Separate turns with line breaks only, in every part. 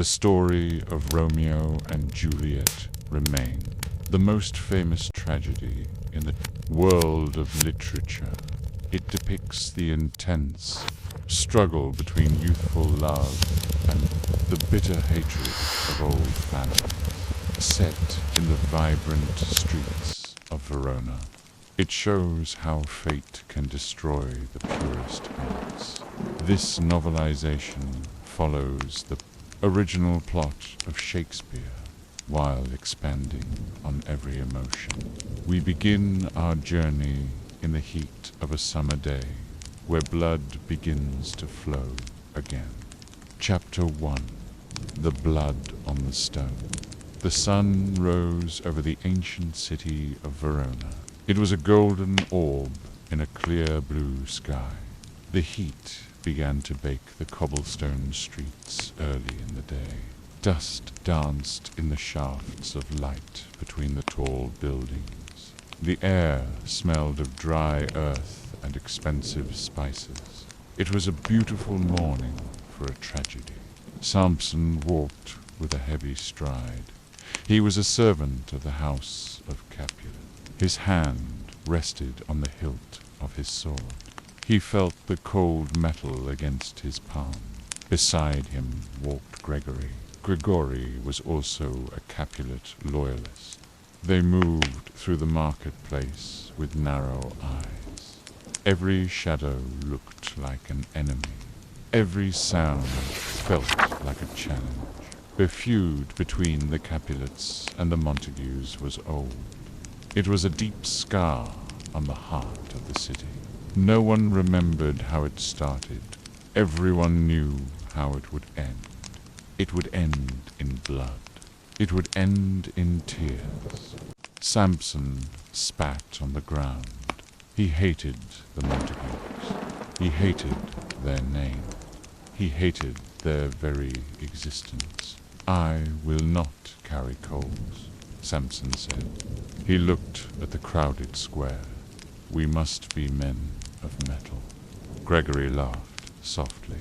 The story of Romeo and Juliet remains the most famous tragedy in the world of literature. It depicts the intense struggle between youthful love and the bitter hatred of old family, set in the vibrant streets of Verona. It shows how fate can destroy the purest hearts. This novelization follows the original plot of Shakespeare while expanding on every emotion. We begin our journey in the heat of a summer day where blood begins to flow again. Chapter 1. The Blood on the Stone. The sun rose over the ancient city of Verona. It was a golden orb in a clear blue sky. The heat began to bake the cobblestone streets early in the day. Dust danced in the shafts of light between the tall buildings. The air smelled of dry earth and expensive spices. It was a beautiful morning for a tragedy. Samson walked with a heavy stride. He was a servant of the house of Capulet. His hand rested on the hilt of his sword. He felt the cold metal against his palm. Beside him walked Gregory. Gregory was also a Capulet loyalist. They moved through the marketplace with narrow eyes. Every shadow looked like an enemy. Every sound felt like a challenge. The feud between the Capulets and the Montagues was old. It was a deep scar on the heart of the city. No one remembered how it started. Everyone knew how it would end. It would end in blood. It would end in tears. Samson spat on the ground. He hated the Montagues. He hated their name. He hated their very existence. "I will not carry coals," Samson said. He looked at the crowded square. "We must be men of metal." Gregory laughed softly.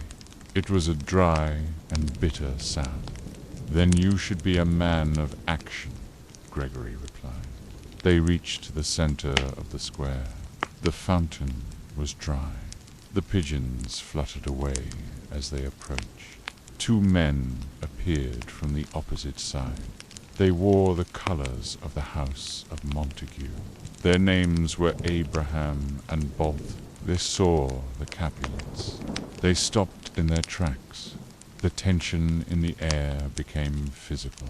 It was a dry and bitter sound. "Then you should be a man of action," Gregory replied. They reached the center of the square. The fountain was dry. The pigeons fluttered away as they approached. Two men appeared from the opposite side. They wore the colors of the house of Montague. Their names were Abraham and Bolt. They saw the Capulets. They stopped in their tracks. The tension in the air became physical.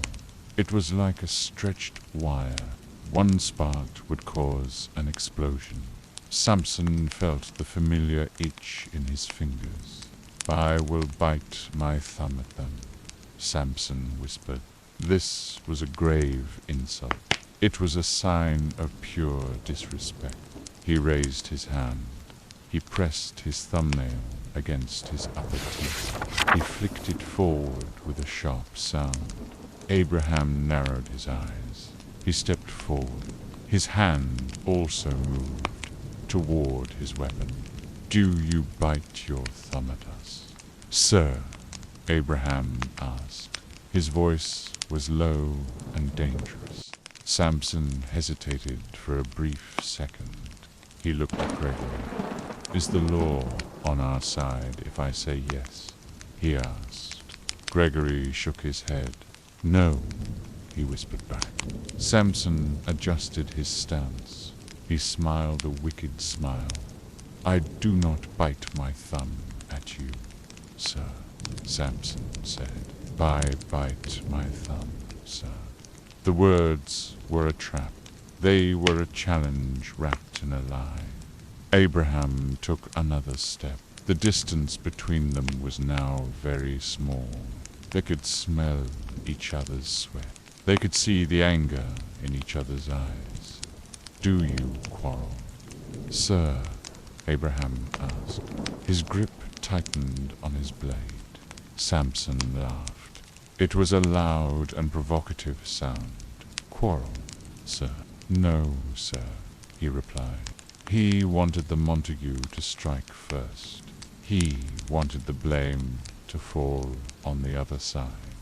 It was like a stretched wire. One spark would cause an explosion. Samson felt the familiar itch in his fingers. "I will bite my thumb at them," Samson whispered. This was a grave insult. It was a sign of pure disrespect. He raised his hand. He pressed his thumbnail against his upper teeth. He flicked it forward with a sharp sound. Abraham narrowed his eyes. He stepped forward. His hand also moved toward his weapon. "Do you bite your thumb at us?" "Sir," Abraham asked. His voice was low and dangerous. Samson hesitated for a brief second. He looked at Gregory. "Is the law on our side if I say yes?" he asked. Gregory shook his head. "No," he whispered back. Samson adjusted his stance. He smiled a wicked smile. "I do not bite my thumb at you, sir," Samson said. "I bite my thumb, sir." The words were a trap. They were a challenge wrapped in a lie. Abraham took another step. The distance between them was now very small. They could smell each other's sweat. They could see the anger in each other's eyes. "Do you quarrel?" "Sir," Abraham asked. His grip tightened on his blade. Samson laughed. It was a loud and provocative sound. "Quarrel, sir?" "No, sir," he replied. He wanted the Montague to strike first. He wanted the blame to fall on the other side.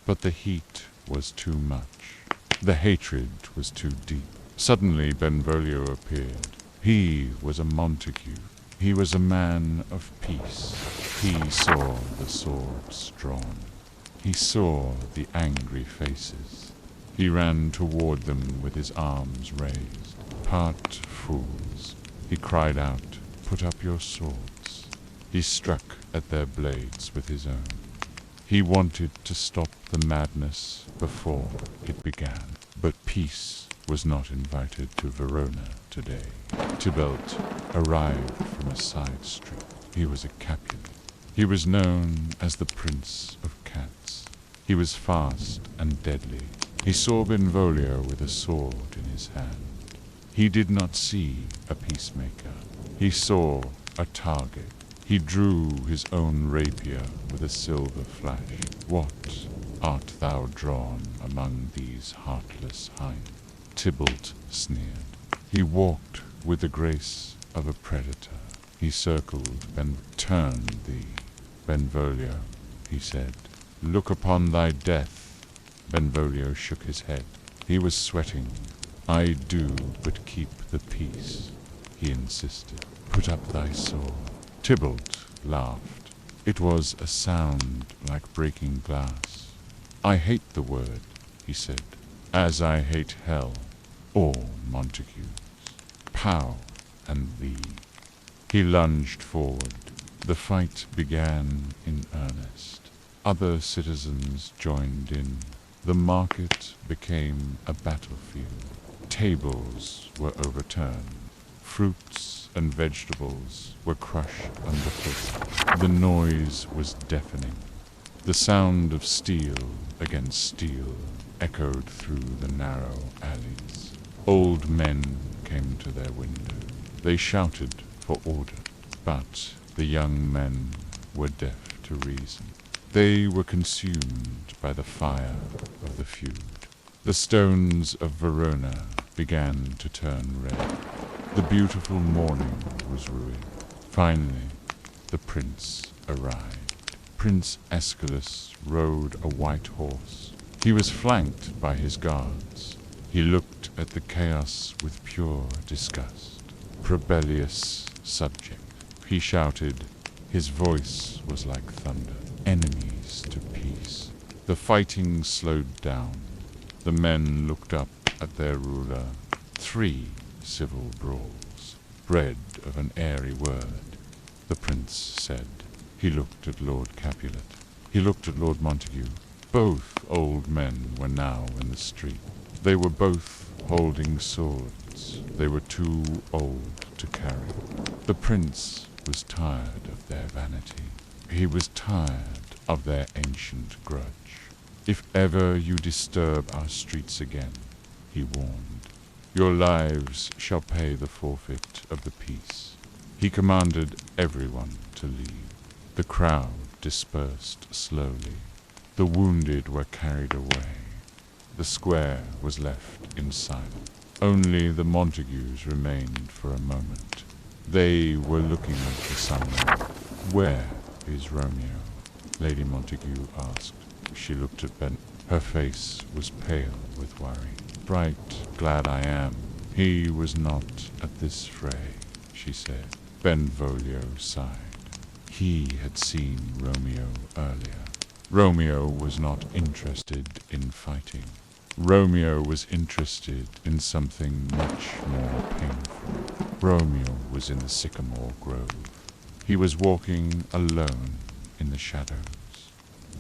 But the heat was too much. The hatred was too deep. Suddenly Benvolio appeared. He was a Montague. He was a man of peace. He saw the swords drawn. He saw the angry faces. He ran toward them with his arms raised. Part fools, he cried out, put up your swords. He struck at their blades with his own. He wanted to stop the madness before it began. But peace was not invited to Verona today. Tybalt arrived from a side street. He was a Capulet. He was known as the Prince of Cats. He was fast and deadly. He saw Benvolio with a sword in his hand. He did not see a peacemaker. He saw a target. He drew his own rapier with a silver flash. What art thou drawn among these heartless hinds? Tybalt sneered. He walked with the grace of a predator. He circled and turned thee. Benvolio, he said, look upon thy death. Benvolio shook his head. He was sweating. I do but keep the peace, he insisted. Put up thy sword. Tybalt laughed. It was a sound like breaking glass. I hate the word, he said, as I hate hell, all Montagues, Pow and thee. He lunged forward. The fight began in earnest. Other citizens joined in. The market became a battlefield. Tables were overturned. Fruits and vegetables were crushed underfoot. The noise was deafening. The sound of steel against steel echoed through the narrow alleys. Old men came to their windows. They shouted for order, but the young men were deaf to reason. They were consumed by the fire of the feud. The stones of Verona began to turn red. The beautiful morning was ruined. Finally, the prince arrived. Prince Aeschylus rode a white horse. He was flanked by his guards. He looked at the chaos with pure disgust. Probellius subject, he shouted. His voice was like thunder. Enemies to peace. The fighting slowed down. The men looked up at their ruler. 3 civil brawls, bred of an airy word, the prince said. He looked at Lord Capulet. He looked at Lord Montague. Both old men were now in the street. They were both holding swords. They were too old to carry. The prince was tired of their vanity. He was tired of their ancient grudge. If ever you disturb our streets again, he warned, your lives shall pay the forfeit of the peace. He commanded everyone to leave. The crowd dispersed slowly. The wounded were carried away. The square was left in silence. Only the Montagues remained for a moment. They were looking at the sunlight. Where is Romeo? Lady Montague asked. She looked at Ben. Her face was pale with worry. Right glad I am. He was not at this fray, she said. Benvolio sighed. He had seen Romeo earlier. Romeo was not interested in fighting. Romeo was interested in something much more painful. Romeo was in the sycamore grove. He was walking alone in the shadows.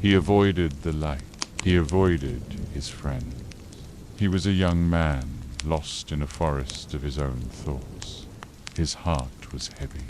He avoided the light. He avoided his friends. He was a young man, lost in a forest of his own thoughts. His heart was heavy.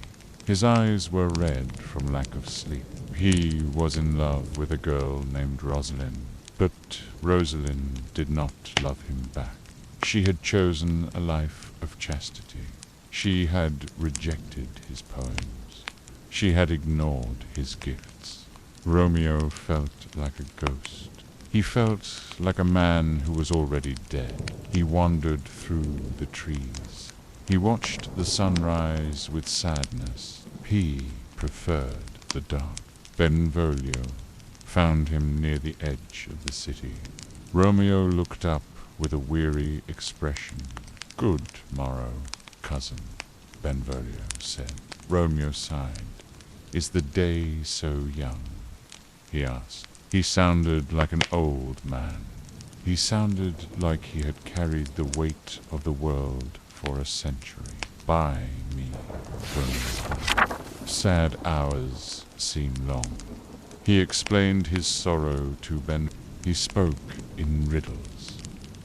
His eyes were red from lack of sleep. He was in love with a girl named Rosalind, but Rosalind did not love him back. She had chosen a life of chastity. She had rejected his poems. She had ignored his gifts. Romeo felt like a ghost. He felt like a man who was already dead. He wandered through the trees. He watched the sunrise with sadness. He preferred the dark. Benvolio found him near the edge of the city. Romeo looked up with a weary expression. "Good morrow, cousin," Benvolio said. Romeo sighed. "Is the day so young?" he asked. He sounded like an old man. He sounded like he had carried the weight of the world for a century. "By me," Romeo. "Sad hours seem long." He explained his sorrow to Ben. He spoke in riddles.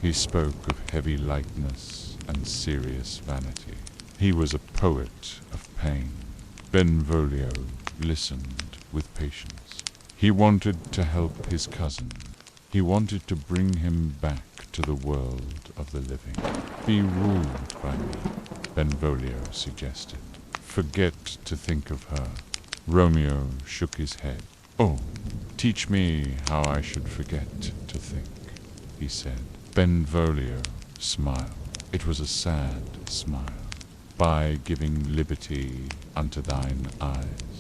He spoke of heavy lightness and serious vanity. He was a poet of pain. Benvolio listened with patience. He wanted to help his cousin. He wanted to bring him back to the world of the living. "Be ruled by me," Benvolio suggested. "Forget to think of her." Romeo shook his head. "Oh, teach me how I should forget to think," he said. Benvolio smiled. It was a sad smile. "By giving liberty unto thine eyes,"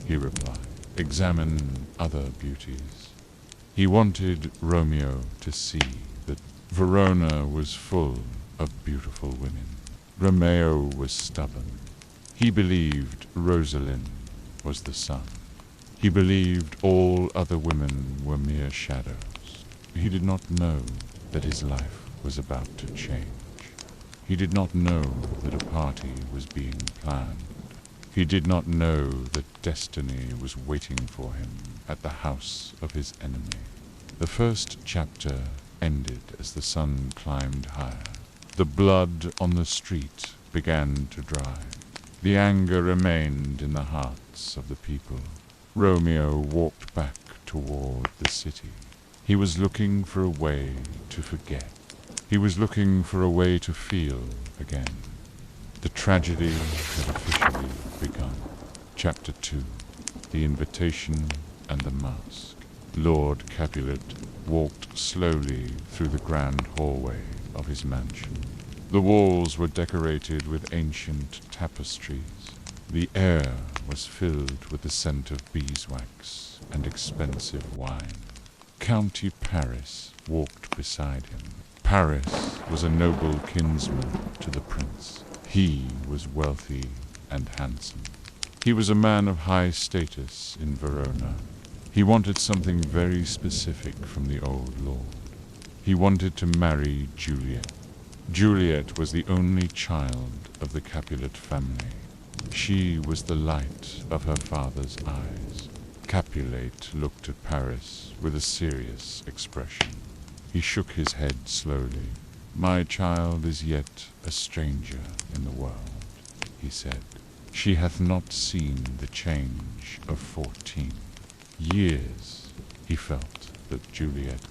he replied. "Examine other beauties." He wanted Romeo to see that Verona was full of beautiful women. Romeo was stubborn. He believed Rosalind was the sun. He believed all other women were mere shadows. He did not know that his life was about to change. He did not know that a party was being planned. He did not know that destiny was waiting for him at the house of his enemy. The first chapter ended as the sun climbed higher. The blood on the street began to dry. The anger remained in the hearts of the people. Romeo walked back toward the city. He was looking for a way to forget. He was looking for a way to feel again. The tragedy had officially begun. Chapter 2. The Invitation and the Mask. Lord Capulet walked slowly through the grand hallway of his mansion. The walls were decorated with ancient tapestries. The air was filled with the scent of beeswax and expensive wine. County Paris walked beside him. Paris was a noble kinsman to the prince. He was wealthy and handsome. He was a man of high status in Verona. He wanted something very specific from the old lord. He wanted to marry Juliet. Juliet was the only child of the Capulet family. She was the light of her father's eyes. Capulet looked at Paris with a serious expression. He shook his head slowly. "My child is yet a stranger in the world," he said. "She hath not seen the change of 14 years." He felt that Juliet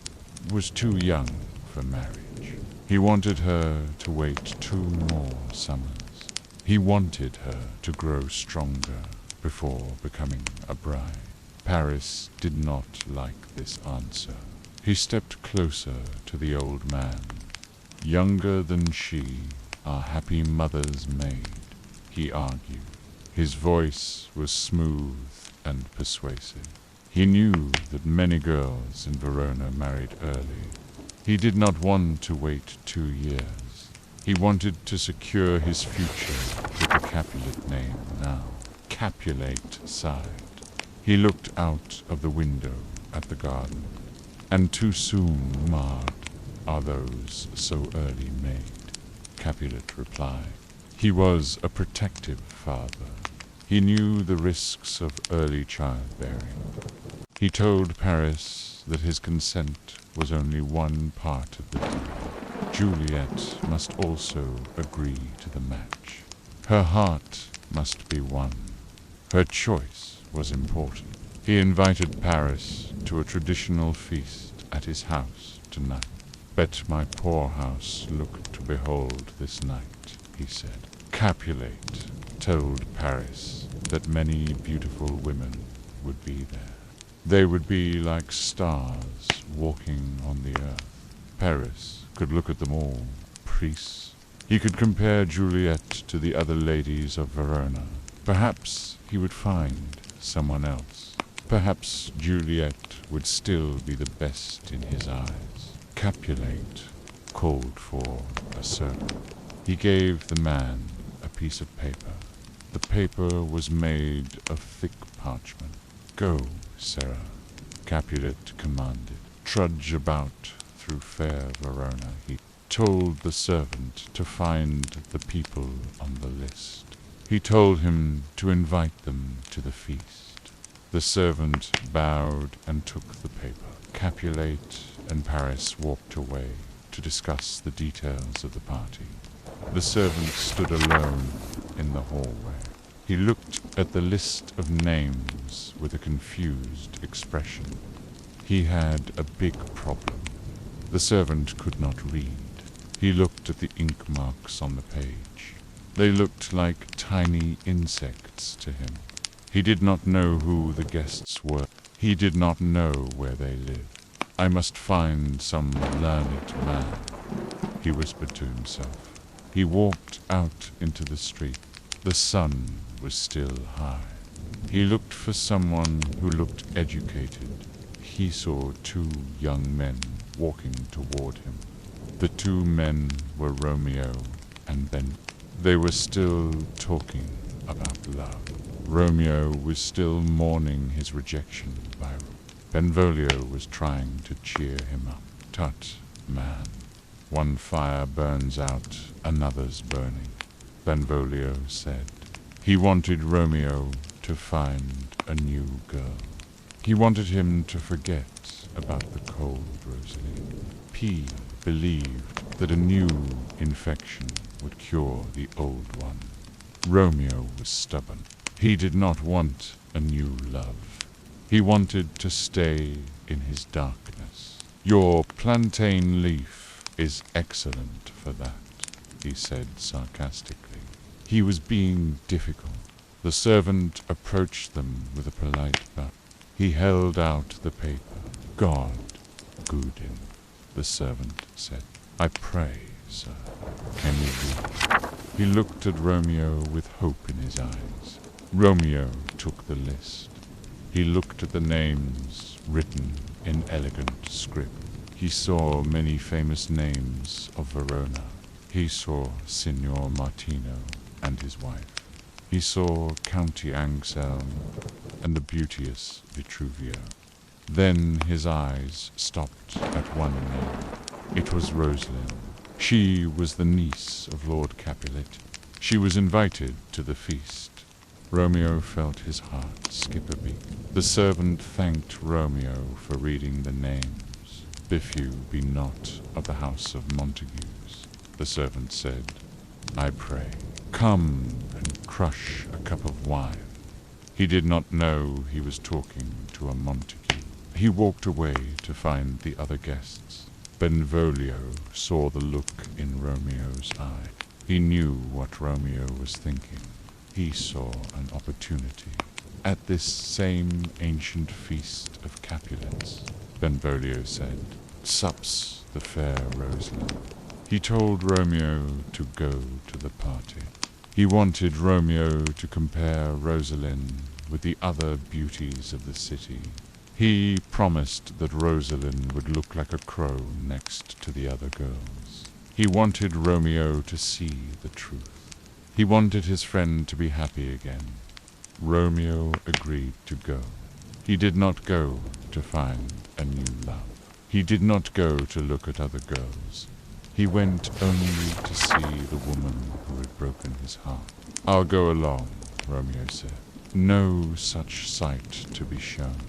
was too young for marriage. He wanted her to wait 2 more summers. He wanted her to grow stronger before becoming a bride. Paris did not like this answer. He stepped closer to the old man. "Younger than she, our happy mother's maid," he argued. His voice was smooth and persuasive. He knew that many girls in Verona married early. He did not want to wait 2 years. He wanted to secure his future with the Capulet name now. Capulet sighed. He looked out of the window at the garden. "And too soon marred are those so early made," Capulet replied. He was a protective father. He knew the risks of early childbearing. He told Paris that his consent was only one part of the deal. Juliet must also agree to the match. Her heart must be won. Her choice was important. He invited Paris to a traditional feast at his house tonight. "Bet my poor house look to behold this night," he said. Capulet told Paris that many beautiful women would be there. They would be like stars walking on the earth. Paris could look at them all, priests. He could compare Juliet to the other ladies of Verona. Perhaps he would find someone else. Perhaps Juliet would still be the best in his eyes. Capulet called for a servant. He gave the man a piece of paper. The paper was made of thick parchment. "Go, Sarah," Capulet commanded. "Trudge about through fair Verona." He told the servant to find the people on the list. He told him to invite them to the feast. The servant bowed and took the paper. Capulet and Paris walked away to discuss the details of the party. The servant stood alone in the hallway. He looked at the list of names with a confused expression. He had a big problem. The servant could not read. He looked at the ink marks on the page. They looked like tiny insects to him. He did not know who the guests were. He did not know where they lived. "I must find some learned man," he whispered to himself. He walked out into the street. The sun was still high. He looked for someone who looked educated. He saw two young men walking toward him. The two men were Romeo and Ben. They were still talking about love. Romeo was still mourning his rejection by Benvolio was trying to cheer him up. "Tut, man. One fire burns out, another's burning," Benvolio said. He wanted Romeo to find a new girl. He wanted him to forget about the cold Rosalie. P believed that a new infection would cure the old one. Romeo was stubborn. He did not want a new love. He wanted to stay in his darkness. "Your plantain leaf is excellent for that," he said sarcastically. He was being difficult. The servant approached them with a polite bow. He held out the paper. "God, Gudin," the servant said. "I pray, sir. Can you read?" He looked at Romeo with hope in his eyes. Romeo took the list. He looked at the names written in elegant script. He saw many famous names of Verona. He saw Signor Martino and his wife. He saw County Anselm and the beauteous Vitruvio. Then his eyes stopped at one name. It was Rosalind. She was the niece of Lord Capulet. She was invited to the feast. Romeo felt his heart skip a beat. The servant thanked Romeo for reading the names. "If you be not of the house of Montagues," the servant said, "I pray, come and crush a cup of wine." He did not know he was talking to a Montague. He walked away to find the other guests. Benvolio saw the look in Romeo's eye. He knew what Romeo was thinking. He saw an opportunity. "At this same ancient feast of Capulets," Benvolio said, "sups the fair Rosalind." He told Romeo to go to the party. He wanted Romeo to compare Rosalind with the other beauties of the city. He promised that Rosalind would look like a crow next to the other girls. He wanted Romeo to see the truth. He wanted his friend to be happy again. Romeo agreed to go. He did not go to find a new love. He did not go to look at other girls. He went only to see the woman who had broken his heart. "I'll go along," Romeo said. No such sight to be shown.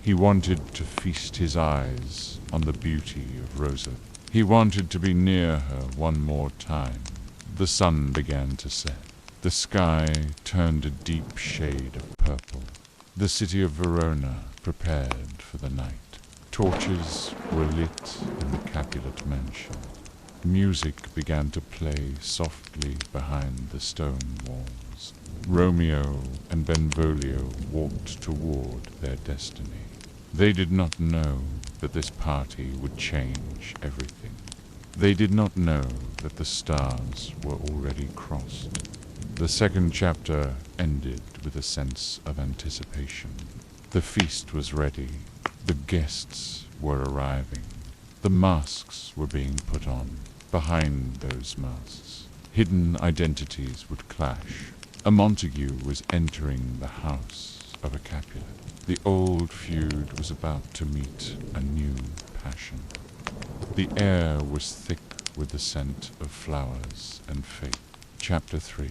He wanted to feast his eyes on the beauty of Rosa. He wanted to be near her one more time. The sun began to set. The sky turned a deep shade of purple. The city of Verona prepared for the night. Torches were lit in the Capulet mansion. Music began to play softly behind the stone walls. Romeo and Benvolio walked toward their destiny. They did not know that this party would change everything. They did not know that the stars were already crossed. The second chapter ended with a sense of anticipation. The feast was ready. The guests were arriving. The masks were being put on. Behind those masks, hidden identities would clash. A Montague was entering the house of a Capulet. The old feud was about to meet a new passion. The air was thick with the scent of flowers and fate. Chapter 3.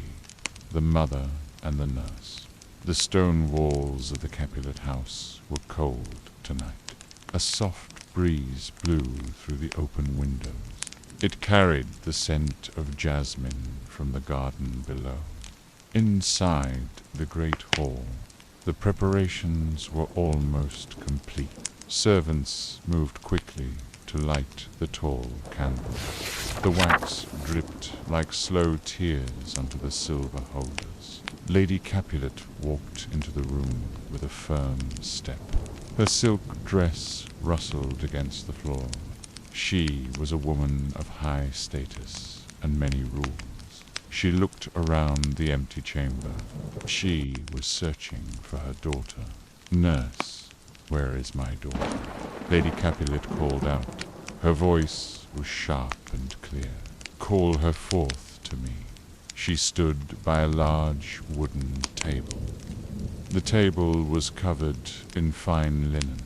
The Mother and the Nurse. The stone walls of the Capulet house were cold tonight. A soft breeze blew through the open windows. It carried the scent of jasmine from the garden below. Inside the great hall, the preparations were almost complete. Servants moved quickly to light the tall candles. The wax dripped like slow tears onto the silver holders. Lady Capulet walked into the room with a firm step. Her silk dress rustled against the floor. She was a woman of high status and many rules. She looked around the empty chamber. She was searching for her daughter. "Nurse, where is my daughter?" Lady Capulet called out. Her voice was sharp and clear. "Call her forth to me." She stood by a large wooden table. The table was covered in fine linen.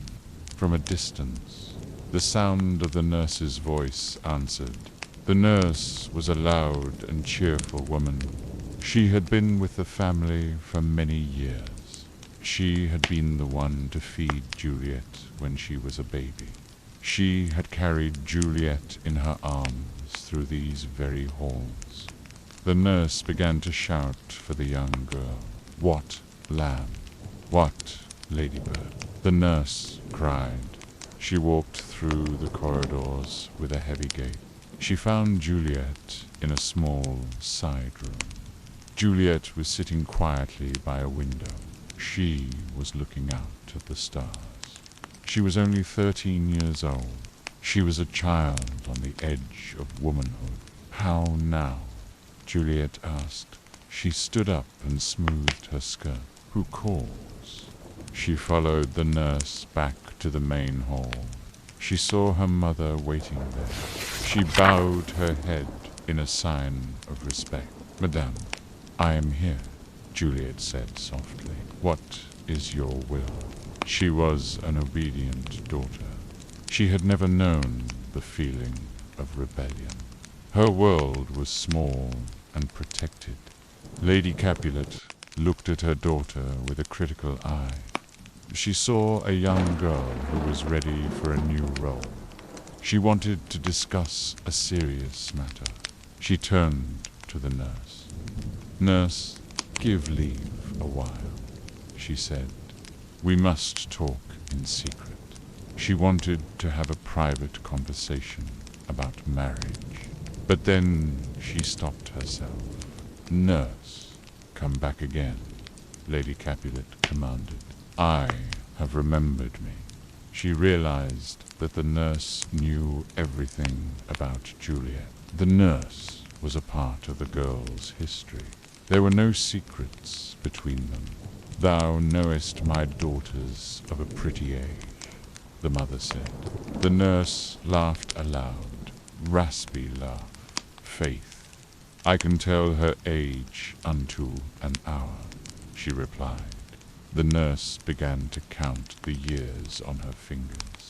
From a distance, the sound of the nurse's voice answered. The nurse was a loud and cheerful woman. She had been with the family for many years. She had been the one to feed Juliet when she was a baby. She had carried Juliet in her arms through these very halls. The nurse began to shout for the young girl. "What, lamb? What, ladybird?" the nurse cried. She walked through the corridors with a heavy gait. She found Juliet in a small side room. Juliet was sitting quietly by a window. She was looking out at the stars. She was only 13 years old. She was a child on the edge of womanhood. "How now?" Juliet asked. She stood up and smoothed her skirt. "Who calls?" She followed the nurse back to the main hall. She saw her mother waiting there. She bowed her head in a sign of respect. "Madame, I am here," Juliet said softly. "What is your will?" She was an obedient daughter. She had never known the feeling of rebellion. Her world was small and protected. Lady Capulet looked at her daughter with a critical eye. She saw a young girl who was ready for a new role. She wanted to discuss a serious matter. She turned to the nurse. "Nurse, give leave a while," she said. "We must talk in secret." She wanted to have a private conversation about marriage. But then she stopped herself. "Nurse, come back again," Lady Capulet commanded. "I have remembered me." She realized that the nurse knew everything about Juliet. The nurse was a part of the girl's history. There were no secrets between them. "Thou knowest my daughters of a pretty age," the mother said. The nurse laughed aloud, raspy laugh. "Faith, I can tell her age unto an hour," she replied. The nurse began to count the years on her fingers.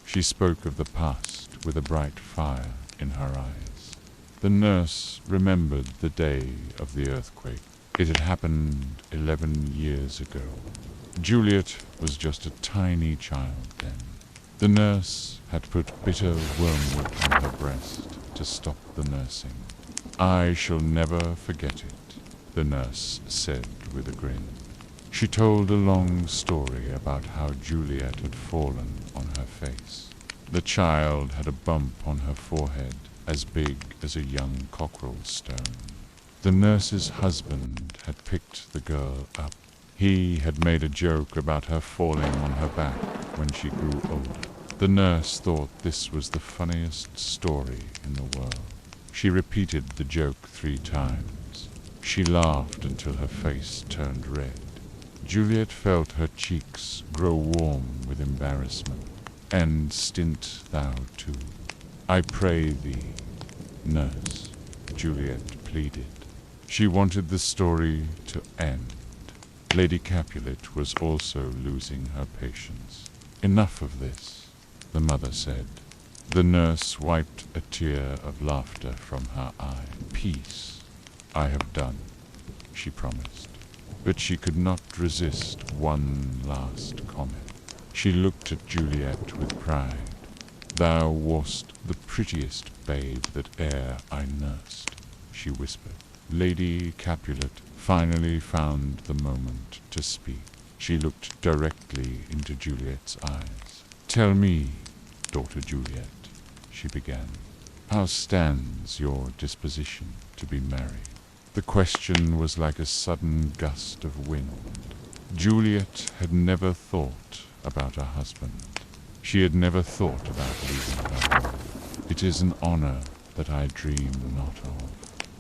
She spoke of the past with a bright fire in her eyes. The nurse remembered the day of the earthquake. It had happened 11 years ago. Juliet was just a tiny child then. The nurse had put bitter wormwood on her breast to stop the nursing. "I shall never forget it," the nurse said with a grin. She told a long story about how Juliet had fallen on her face. The child had a bump on her forehead as big as a young cockerel stone. The nurse's husband had picked the girl up. He had made a joke about her falling on her back when she grew older. The nurse thought this was the funniest story in the world. She repeated the joke 3 times. She laughed until her face turned red. Juliet felt her cheeks grow warm with embarrassment. "And stint thou too, I pray thee, nurse," Juliet pleaded. She wanted the story to end. Lady Capulet was also losing her patience. "Enough of this," the mother said. The nurse wiped a tear of laughter from her eye. "Peace, I have done," she promised. But she could not resist one last comment. She looked at Juliet with pride. "Thou wast the prettiest babe that e'er I nursed," she whispered. Lady Capulet finally found the moment to speak. She looked directly into Juliet's eyes. "Tell me, daughter Juliet," she began, "how stands your disposition to be married?" The question was like a sudden gust of wind. Juliet had never thought about a husband. She had never thought about leaving her home. "It is an honor that I dream not of,"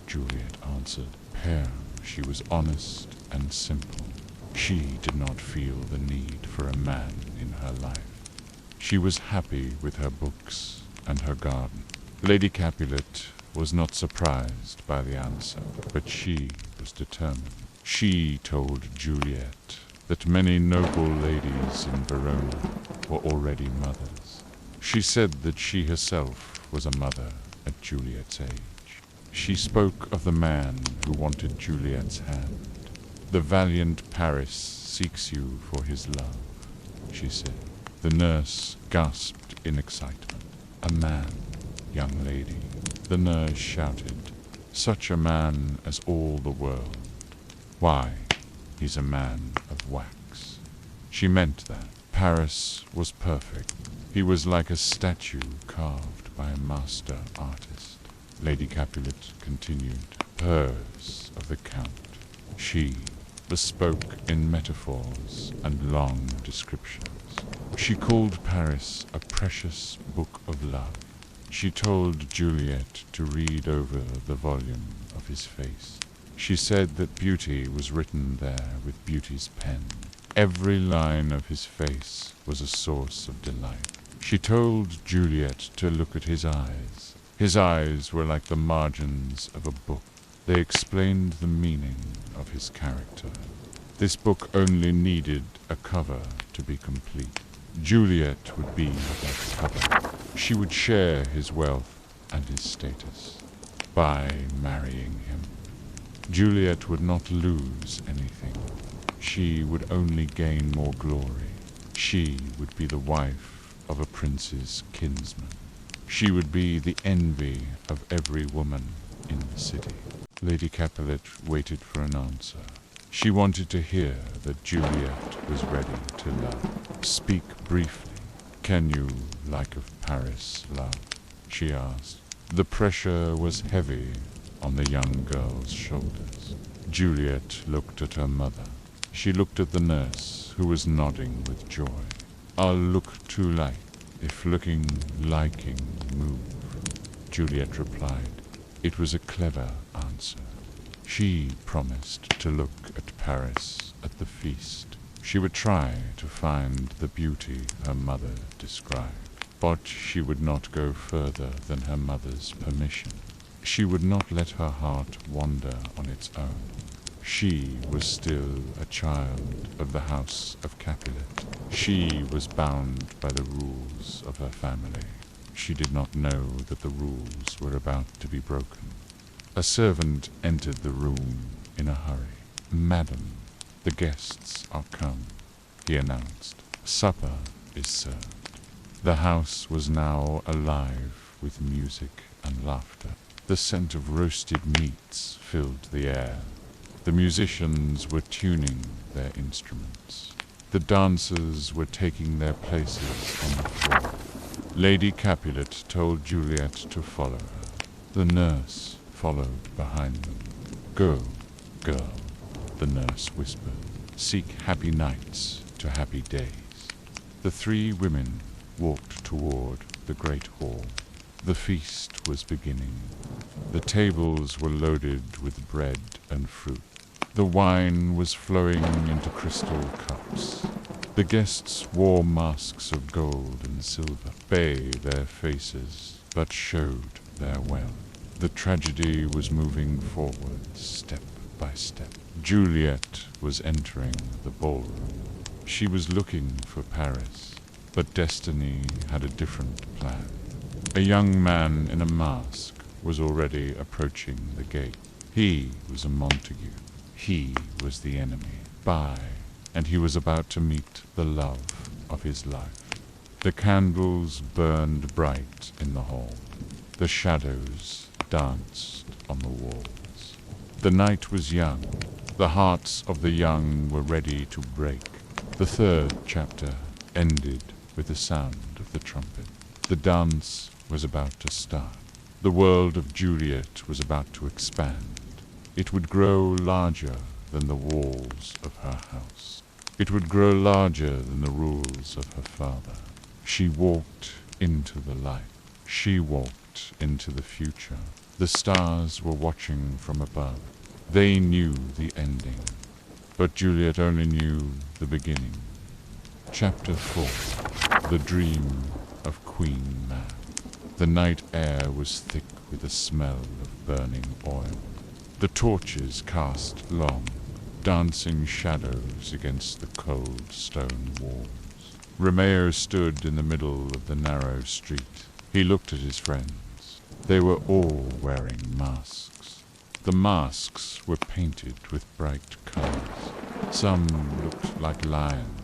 Juliet answered. Père, she was honest and simple. She did not feel the need for a man in her life. She was happy with her books and her garden. Lady Capulet was not surprised by the answer, but she was determined. She told Juliet that many noble ladies in Verona were already mothers. She said that she herself was a mother at Juliet's age. She spoke of the man who wanted Juliet's hand. "The valiant Paris seeks you for his love," she said. The nurse gasped in excitement. "A man, young lady," the nurse shouted. "Such a man as all the world. Why, he's a man of wax." She meant that. Paris was perfect. He was like a statue carved by a master artist. Lady Capulet continued. Hers of the Count. She bespoke in metaphors and long descriptions. She called Paris a precious book of love. She told Juliet to read over the volume of his face. She said that beauty was written there with beauty's pen. Every line of his face was a source of delight. She told Juliet to look at his eyes. His eyes were like the margins of a book. They explained the meaning of his character. This book only needed a cover to be complete. Juliet would be that cover. She would share his wealth and his status by marrying him. Juliet would not lose anything. She would only gain more glory. She would be the wife of a prince's kinsman. She would be the envy of every woman in the city. Lady Capulet waited for an answer. She wanted to hear that Juliet was ready to love. "Speak briefly. Can you, like of Paris, love?" she asked. The pressure was heavy on the young girl's shoulders. Juliet looked at her mother. She looked at the nurse, who was nodding with joy. "I'll look too like, if looking liking move," Juliet replied. It was a clever answer. She promised to look at Paris at the feast. She would try to find the beauty her mother described, but she would not go further than her mother's permission. She would not let her heart wander on its own. She was still a child of the house of Capulet. She was bound by the rules of her family. She did not know that the rules were about to be broken. A servant entered the room in a hurry. "Madam, the guests are come," he announced. "Supper is served." The house was now alive with music and laughter. The scent of roasted meats filled the air. The musicians were tuning their instruments. The dancers were taking their places on the floor. Lady Capulet told Juliet to follow her. The nurse followed behind them. "Go, girl," the nurse whispered. "Seek happy nights to happy days." The three women walked toward the great hall. The feast was beginning. The tables were loaded with bread and fruit. The wine was flowing into crystal cups. The guests wore masks of gold and silver, bay their faces, but showed their wealth. The tragedy was moving forward, step by step. Juliet was entering the ballroom. She was looking for Paris, but destiny had a different plan. A young man in a mask was already approaching the gate. He was a Montague. He was the enemy. And he was about to meet the love of his life. The candles burned bright in the hall. The shadows danced on the walls. The night was young. The hearts of the young were ready to break. The third chapter ended with the sound of the trumpet. The dance was about to start. The world of Juliet was about to expand. It would grow larger than the walls of her house. It would grow larger than the rules of her father. She walked into the light. She walked into the future. The stars were watching from above. They knew the ending, but Juliet only knew the beginning. Chapter 4. The Dream of Queen Mab. The night air was thick with the smell of burning oil. The torches cast long, dancing shadows against the cold stone walls. Romeo stood in the middle of the narrow street. He looked at his friends. They were all wearing masks. The masks were painted with bright colors. Some looked like lions.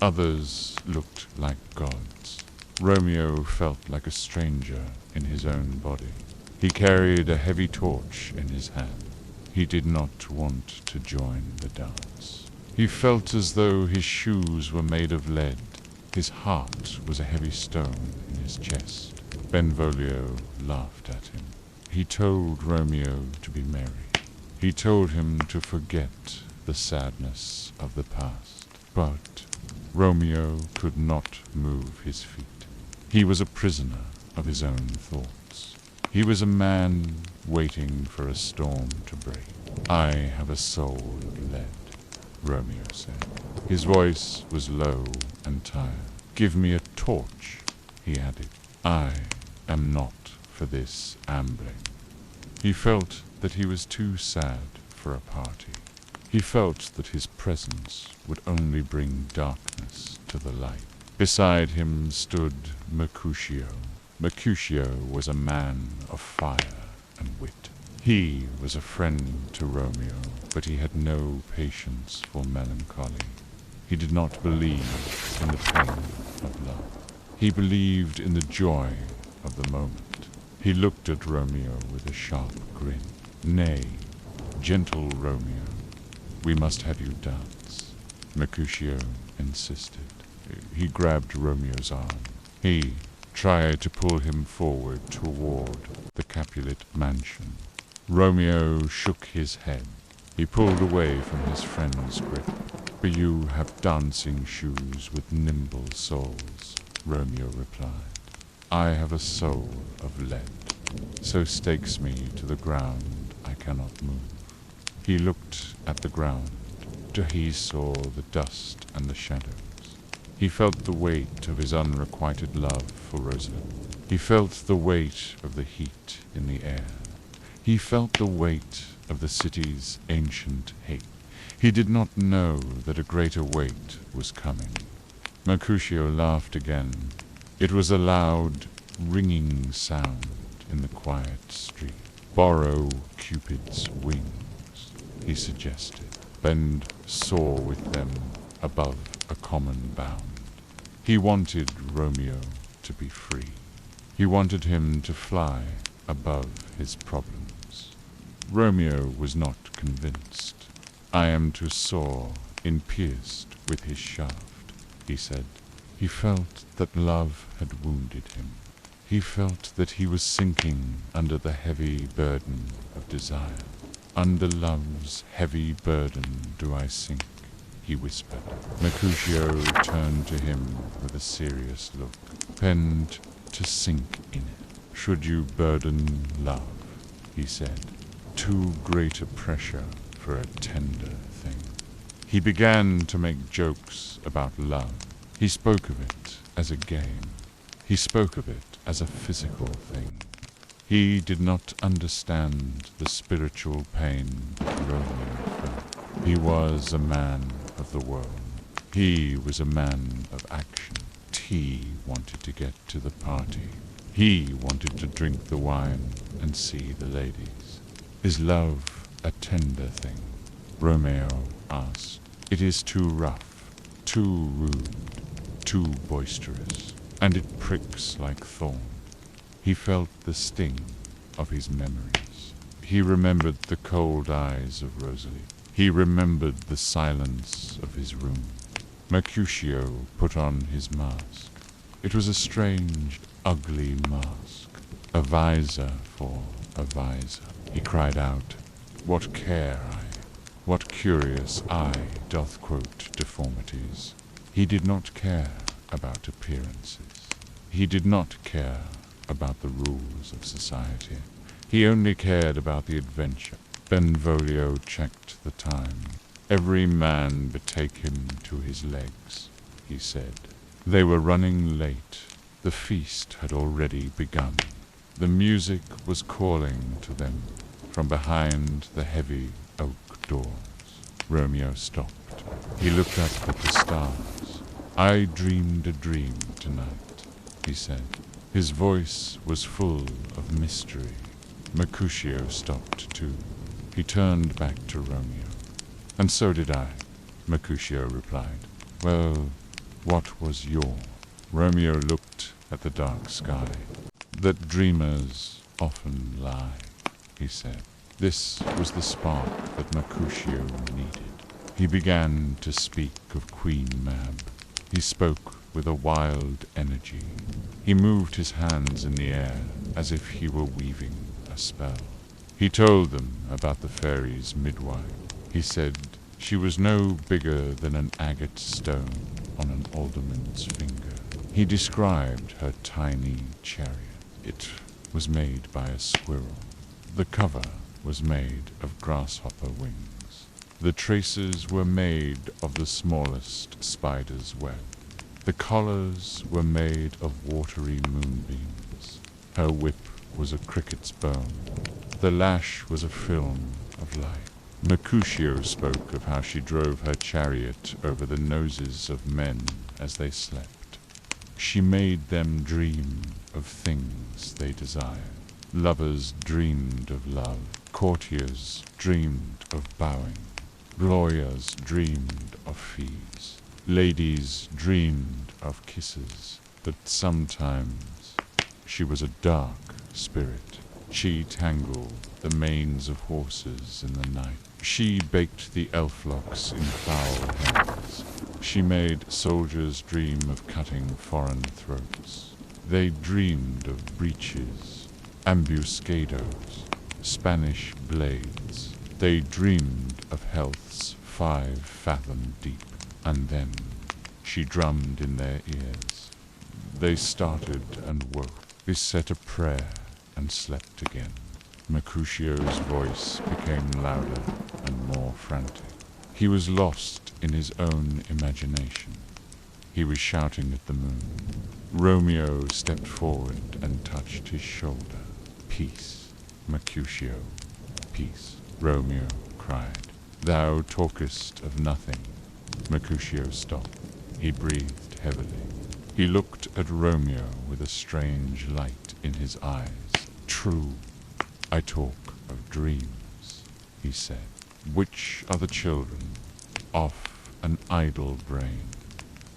Others looked like gods. Romeo felt like a stranger in his own body. He carried a heavy torch in his hand. He did not want to join the dance. He felt as though his shoes were made of lead. His heart was a heavy stone in his chest. Benvolio laughed at him. He told Romeo to be merry. He told him to forget the sadness of the past. But Romeo could not move his feet. He was a prisoner of his own thoughts. He was a man waiting for a storm to break. "I have a soul of lead," Romeo said. His voice was low and tired. "Give me a torch," he added. "I am not for this ambling." He felt that he was too sad for a party. He felt that his presence would only bring darkness to the light. Beside him stood Mercutio. Mercutio was a man of fire and wit. He was a friend to Romeo, but he had no patience for melancholy. He did not believe in the pain of love. He believed in the joy of the moment. He looked at Romeo with a sharp grin. "Nay, gentle Romeo, we must have you dance," Mercutio insisted. He grabbed Romeo's arm. He tried to pull him forward toward the Capulet mansion. Romeo shook his head. He pulled away from his friend's grip. "But you have dancing shoes with nimble soles," Romeo replied. "I have a soul of lead, so stakes me to the ground I cannot move." He looked at the ground, till he saw the dust and the shadows. He felt the weight of his unrequited love for Rosalind. He felt the weight of the heat in the air. He felt the weight of the city's ancient hate. He did not know that a greater weight was coming. Mercutio laughed again. It was a loud, ringing sound in the quiet street. "Borrow Cupid's wings," he suggested. "Bend soar with them above a common bound." He wanted Romeo to be free. He wanted him to fly above his problems. Romeo was not convinced. "I am to soar pierced with his shaft," he said. He felt that love had wounded him. He felt that he was sinking under the heavy burden of desire. "Under love's heavy burden do I sink," he whispered. Mercutio turned to him with a serious look. "Penned to sink in it. Should you burden love," he said, "too great a pressure for a tender thing. He began to make jokes about love. He spoke of it as a game. He spoke of it as a physical thing. He did not understand the spiritual pain that Romeo felt. He was a man of the world. He was a man of action. He wanted to get to the party. He wanted to drink the wine and see the ladies. Is love a tender thing? Romeo asked. It is too rough, too rude, too boisterous, and it pricks like thorns. He felt the sting of his memories. He remembered the cold eyes of Rosalie. He remembered the silence of his room. Mercutio put on his mask. It was a strange, ugly mask, a visor for a visor. He cried out, "What care I? What curious eye doth quote deformities?" He did not care about appearances. He did not care about the rules of society. He only cared about the adventure. Benvolio checked the time. "Every man betake him to his legs," he said. They were running late. The feast had already begun. The music was calling to them from behind the heavy oak doors. Romeo stopped. He looked up at the stars. "I dreamed a dream tonight," he said. His voice was full of mystery. Mercutio stopped too. He turned back to Romeo. "And so did I," Mercutio replied. "Well, what was your?" Romeo looked at the dark sky. "That dreamers often lie," he said. This was the spark that Mercutio needed. He began to speak of Queen Mab. He spoke with a wild energy. He moved his hands in the air as if he were weaving a spell. He told them about the fairy's midwife. He said she was no bigger than an agate stone on an alderman's finger. He described her tiny chariot. It was made by a squirrel. The cover was made of grasshopper wings. The traces were made of the smallest spider's web. The collars were made of watery moonbeams. Her whip was a cricket's bone. The lash was a film of light. Mercutio spoke of how she drove her chariot over the noses of men as they slept. She made them dream of things they desired. Lovers dreamed of love. Courtiers dreamed of bowing. Lawyers dreamed of fees. Ladies dreamed of kisses. But sometimes she was a dark spirit. She tangled the manes of horses in the night. She baked the elf-locks in foul hands. She made soldiers dream of cutting foreign throats. They dreamed of breaches, ambuscados, Spanish blades. They dreamed of healths 5 fathom deep. And then she drummed in their ears. They started and woke. They said a prayer and slept again. Mercutio's voice became louder and more frantic. He was lost in his own imagination. He was shouting at the moon. Romeo stepped forward and touched his shoulder. "Peace, Mercutio, peace," Romeo cried. "Thou talkest of nothing." Mercutio stopped. He breathed heavily. He looked at Romeo with a strange light in his eyes. "True, I talk of dreams," he said. "Which are the children of an idle brain."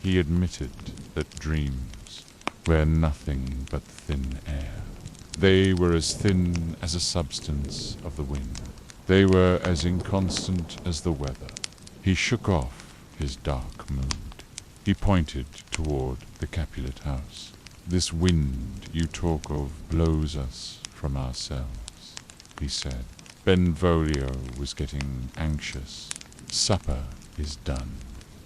He admitted that dreams were nothing but thin air. They were as thin as a substance of the wind. They were as inconstant as the weather. He shook off his dark mood. He pointed toward the Capulet house. "This wind you talk of blows us from ourselves," he said. Benvolio was getting anxious. "Supper is done,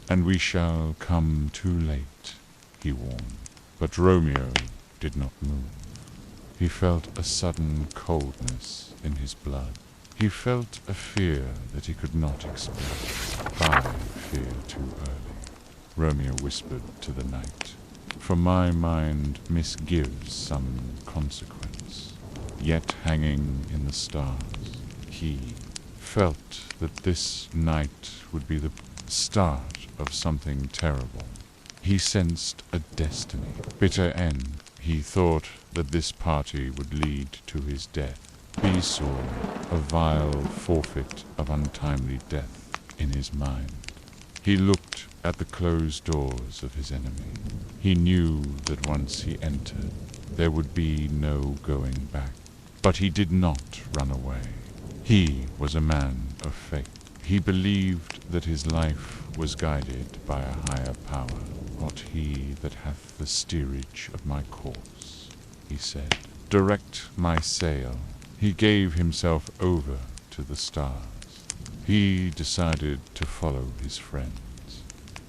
and we shall come too late," he warned. But Romeo did not move. He felt a sudden coldness in his blood. He felt a fear that he could not express. I fear too early, Romeo whispered to the night, for my mind misgives some consequence. Yet hanging in the stars, he felt that this night would be the start of something terrible. He sensed a destiny, bitter end. He thought that this party would lead to his death. He saw a vile forfeit of untimely death in his mind. He looked at the closed doors of his enemy. He knew that once he entered, there would be no going back. But he did not run away. He was a man of faith. He believed that his life was guided by a higher power. Not he that hath the steerage of my course, he said. Direct my sail. He gave himself over to the stars. He decided to follow his friends.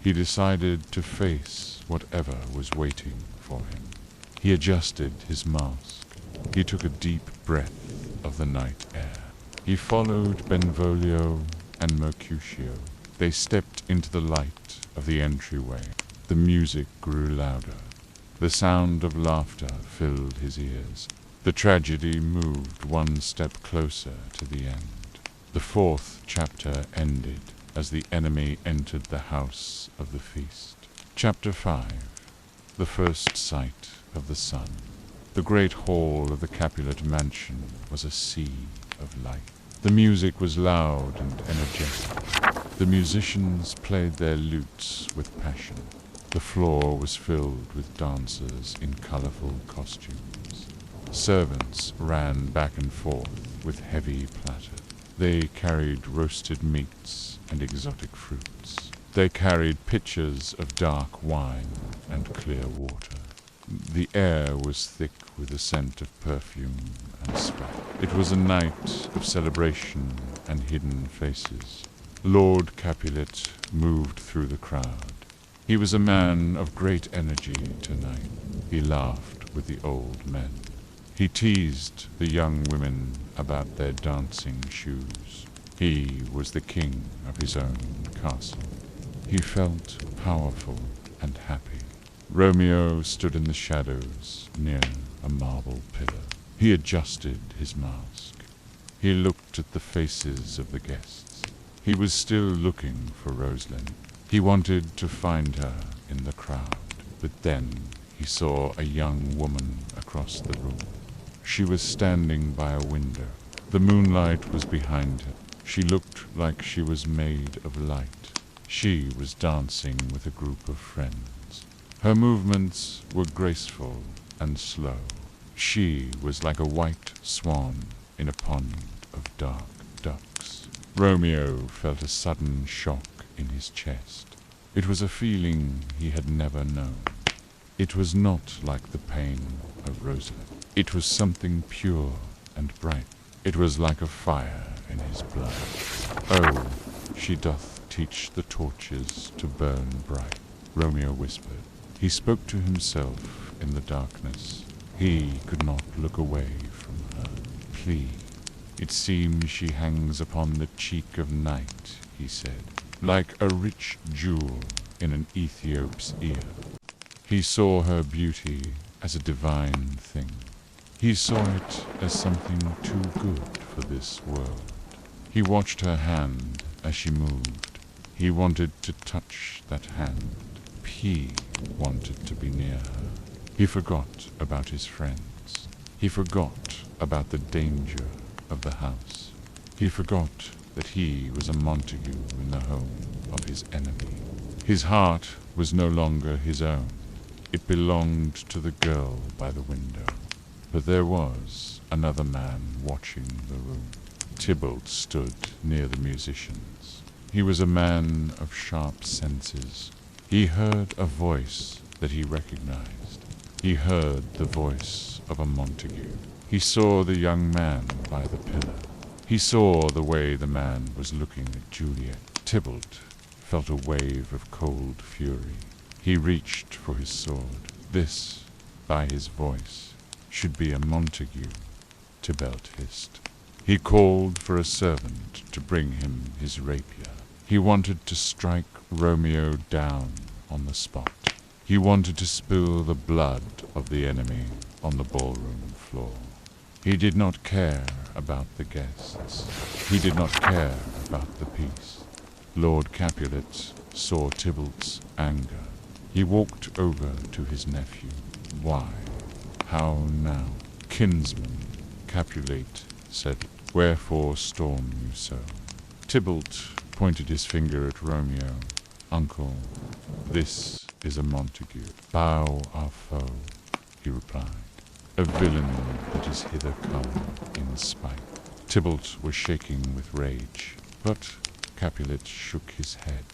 He decided to face whatever was waiting for him. He adjusted his mask. He took a deep breath of the night air. He followed Benvolio and Mercutio. They stepped into the light of the entryway. The music grew louder. The sound of laughter filled his ears. The tragedy moved one step closer to the end. The fourth chapter ended as the enemy entered the house of the feast. Chapter 5. The first sight of the sun. The great hall of the Capulet mansion was a sea of light. The music was loud and energetic. The musicians played their lutes with passion. The floor was filled with dancers in colorful costumes. Servants ran back and forth with heavy platters. They carried roasted meats and exotic fruits. They carried pitchers of dark wine and clear water. The air was thick with the scent of perfume and sweat. It was a night of celebration and hidden faces. Lord Capulet moved through the crowd. He was a man of great energy tonight. He laughed with the old men. He teased the young women about their dancing shoes. He was the king of his own castle. He felt powerful and happy. Romeo stood in the shadows near a marble pillar. He adjusted his mask. He looked at the faces of the guests. He was still looking for Rosalind. He wanted to find her in the crowd, but then he saw a young woman across the room. She was standing by a window. The moonlight was behind her. She looked like she was made of light. She was dancing with a group of friends. Her movements were graceful and slow. She was like a white swan in a pond of dark ducks. Romeo felt a sudden shock in his chest. It was a feeling he had never known. It was not like the pain of Rosalind. It was something pure and bright. It was like a fire in his blood. Oh, she doth teach the torches to burn bright, Romeo whispered. He spoke to himself in the darkness. He could not look away from her. Plea. It seems she hangs upon the cheek of night, he said, like a rich jewel in an Ethiop's ear. He saw her beauty as a divine thing. He saw it as something too good for this world. He watched her hand as she moved. He wanted to touch that hand. He wanted to be near her. He forgot about his friends. He forgot about the danger of the house. He forgot that he was a Montague in the home of his enemy. His heart was no longer his own. It belonged to the girl by the window. But there was another man watching the room. Tybalt stood near the musicians. He was a man of sharp senses. He heard a voice that he recognized. He heard the voice of a Montague. He saw the young man by the pillar. He saw the way the man was looking at Juliet. Tybalt felt a wave of cold fury. He reached for his sword. This, by his voice, should be a Montague, Tybalt hissed. He called for a servant to bring him his rapier. He wanted to strike Romeo down on the spot. He wanted to spill the blood of the enemy on the ballroom floor. He did not care about the guests. He did not care about the piece. Lord Capulet saw Tybalt's anger. He walked over to his nephew. Why? How now? Kinsman, Capulet said, wherefore storm you so? Tybalt pointed his finger at Romeo. Uncle, this is a Montague. Bow our foe, he replied. A villain that is hither come in spite. Tybalt was shaking with rage, but Capulet shook his head.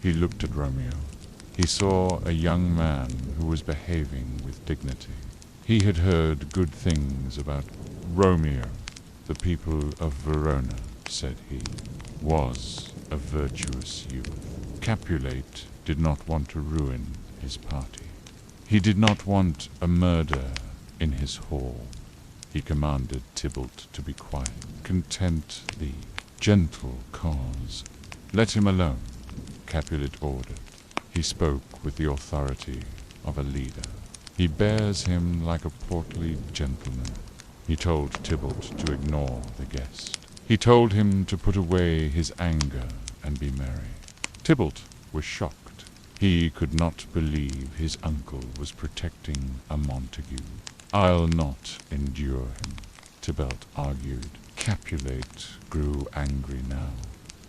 He looked at Romeo. He saw a young man who was behaving with dignity. He had heard good things about Romeo. The people of Verona, said he, was a virtuous youth. Capulet did not want to ruin his party. He did not want a murder in his hall. He commanded Tybalt to be quiet. Content thee, gentle cause. Let him alone, Capulet ordered. He spoke with the authority of a leader. He bears him like a portly gentleman. He told Tybalt to ignore the guest. He told him to put away his anger and be merry. Tybalt was shocked. He could not believe his uncle was protecting a Montague. I'll not endure him, Tybalt argued. Capulet grew angry now.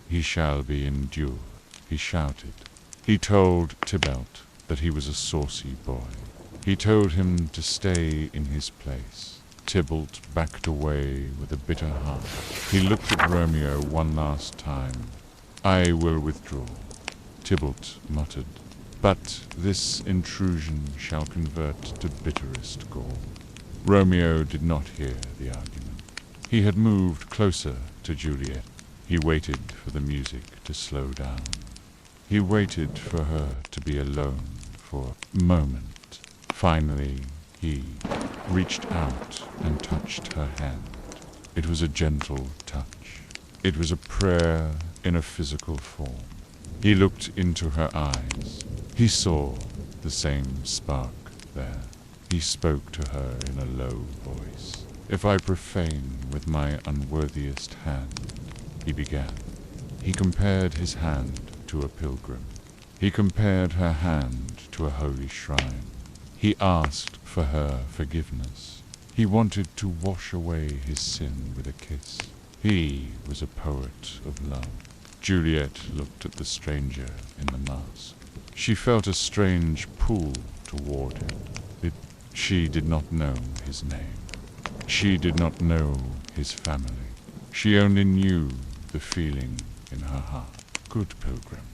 He shall be endured, he shouted. He told Tybalt that he was a saucy boy. He told him to stay in his place. Tybalt backed away with a bitter heart. He looked at Romeo one last time. I will withdraw, Tybalt muttered, but this intrusion shall convert to bitterest gall. Romeo did not hear the argument. He had moved closer to Juliet. He waited for the music to slow down. He waited for her to be alone for a moment. Finally, he reached out and touched her hand. It was a gentle touch. It was a prayer in a physical form. He looked into her eyes. He saw the same spark there. He spoke to her in a low voice. If I profane with my unworthiest hand, he began. He compared his hand to a pilgrim. He compared her hand to a holy shrine. He asked for her forgiveness. He wanted to wash away his sin with a kiss. He was a poet of love. Juliet looked at the stranger in the mask. She felt a strange pull toward him. She did not know his name. She did not know his family. She only knew the feeling in her heart. Good pilgrim,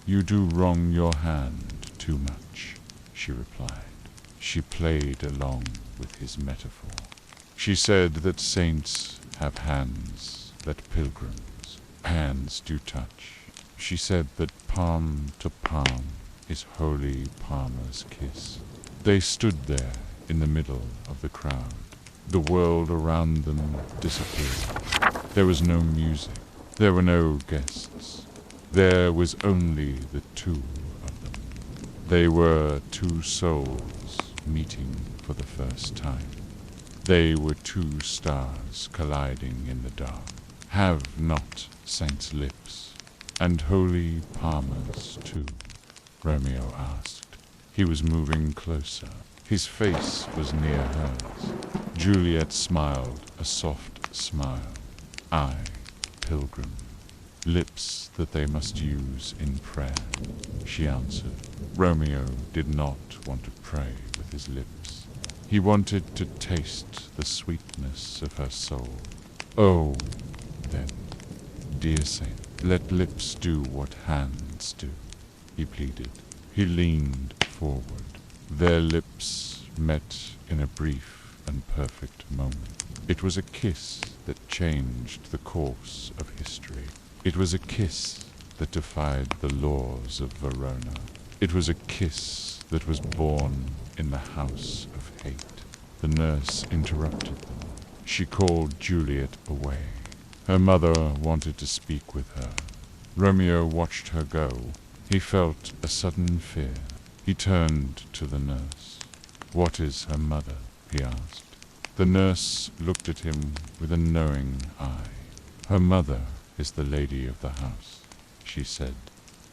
you do wrong your hand too much, she replied. She played along with his metaphor. She said that saints have hands that pilgrims' hands do touch. She said that palm to palm is holy Palmer's kiss. They stood there in the middle of the crowd. The world around them disappeared. There was no music. There were no guests. There was only the two of them. They were two souls meeting for the first time. They were two stars colliding in the dark. Have not saints' lips, and holy Palmer's too? Romeo asked. He was moving closer. His face was near hers. Juliet smiled a soft smile. I, pilgrim, lips that they must use in prayer, she answered. Romeo did not want to pray with his lips. He wanted to taste the sweetness of her soul. Oh, then, dear saint, let lips do what hands do, he pleaded. He leaned forward. Their lips met in a brief and perfect moment. It was a kiss that changed the course of history. It was a kiss that defied the laws of Verona. It was a kiss that was born in the house of hate. The nurse interrupted them. She called Juliet away. Her mother wanted to speak with her. Romeo watched her go. He felt a sudden fear. He turned to the nurse. "What is her mother?" he asked. The nurse looked at him with a knowing eye. "Her mother is the lady of the house," she said.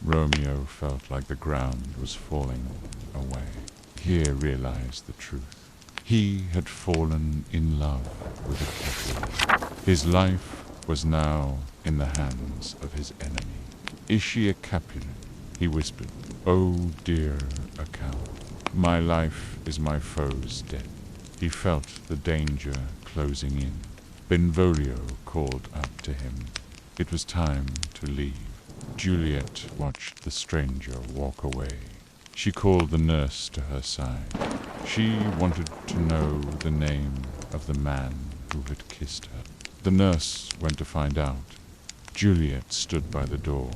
Romeo felt like the ground was falling away. He realized the truth. He had fallen in love with a Capulet. His life was now in the hands of his enemy. "Is she a Capulet?" he whispered. "Oh dear account. My life is my foe's death." He felt the danger closing in. Benvolio called out to him. It was time to leave. Juliet watched the stranger walk away. She called the nurse to her side. She wanted to know the name of the man who had kissed her. The nurse went to find out. Juliet stood by the door.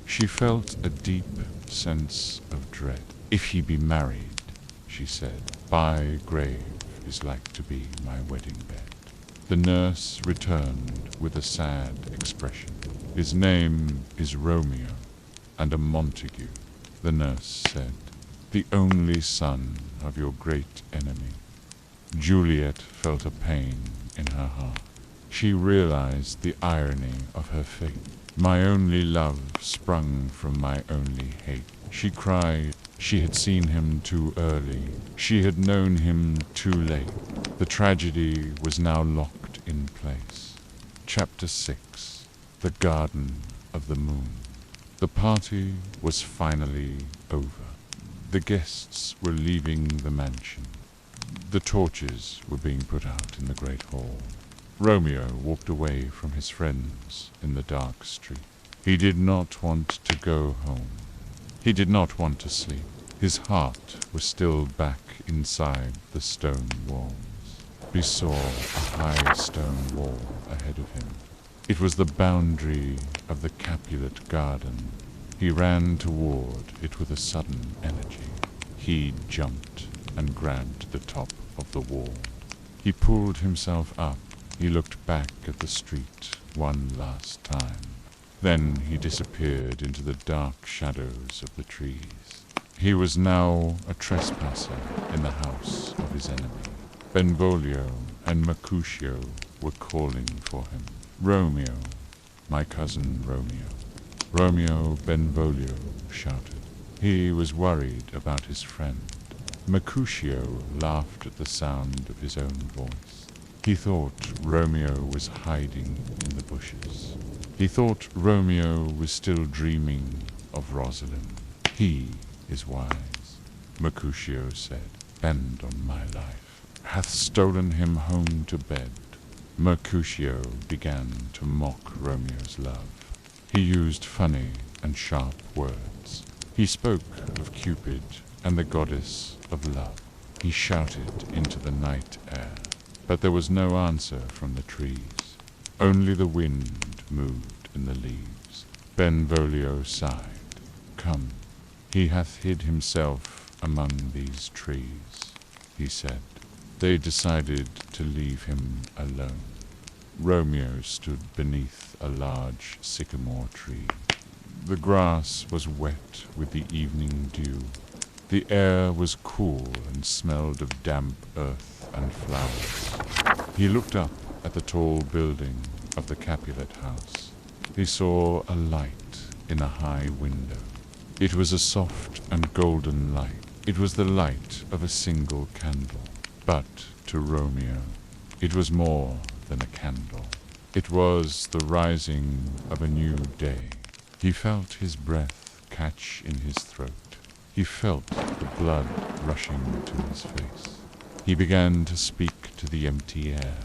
She felt a deep sense of dread. "If he be married," she said, "my grave is like to be my wedding bed." The nurse returned with a sad expression. "His name is Romeo, and a Montague," the nurse said, "the only son of your great enemy." Juliet felt a pain in her heart. She realized the irony of her fate. "My only love sprung from my only hate," she cried. She had seen him too early. She had known him too late. The tragedy was now locked in place. Chapter 6. The Garden of the Moon. The party was finally over. The guests were leaving the mansion. The torches were being put out in the great hall. Romeo walked away from his friends in the dark street. He did not want to go home. He did not want to sleep. His heart was still back inside the stone walls. He saw a high stone wall ahead of him. It was the boundary of the Capulet garden. He ran toward it with a sudden energy. He jumped and grabbed the top of the wall. He pulled himself up. He looked back at the street one last time. Then he disappeared into the dark shadows of the trees. He was now a trespasser in the house of his enemy. Benvolio and Mercutio were calling for him. "Romeo, my cousin Romeo." Romeo Benvolio shouted. He was worried about his friend. Mercutio laughed at the sound of his own voice. He thought Romeo was hiding in the bushes. He thought Romeo was still dreaming of Rosalind. "He is wise," Mercutio said, "and on my life hath stolen him home to bed." Mercutio began to mock Romeo's love. He used funny and sharp words. He spoke of Cupid and the goddess of love. He shouted into the night air, but there was no answer from the trees. Only the wind moved in the leaves. Benvolio sighed. "Come, he hath hid himself among these trees," he said. They decided to leave him alone. Romeo stood beneath a large sycamore tree. The grass was wet with the evening dew. The air was cool and smelled of damp earth and flowers. He looked up at the tall building of the Capulet house. He saw a light in a high window. It was a soft and golden light. It was the light of a single candle. But to Romeo, it was more than a candle. It was the rising of a new day. He felt his breath catch in his throat. He felt the blood rushing to his face. He began to speak to the empty air.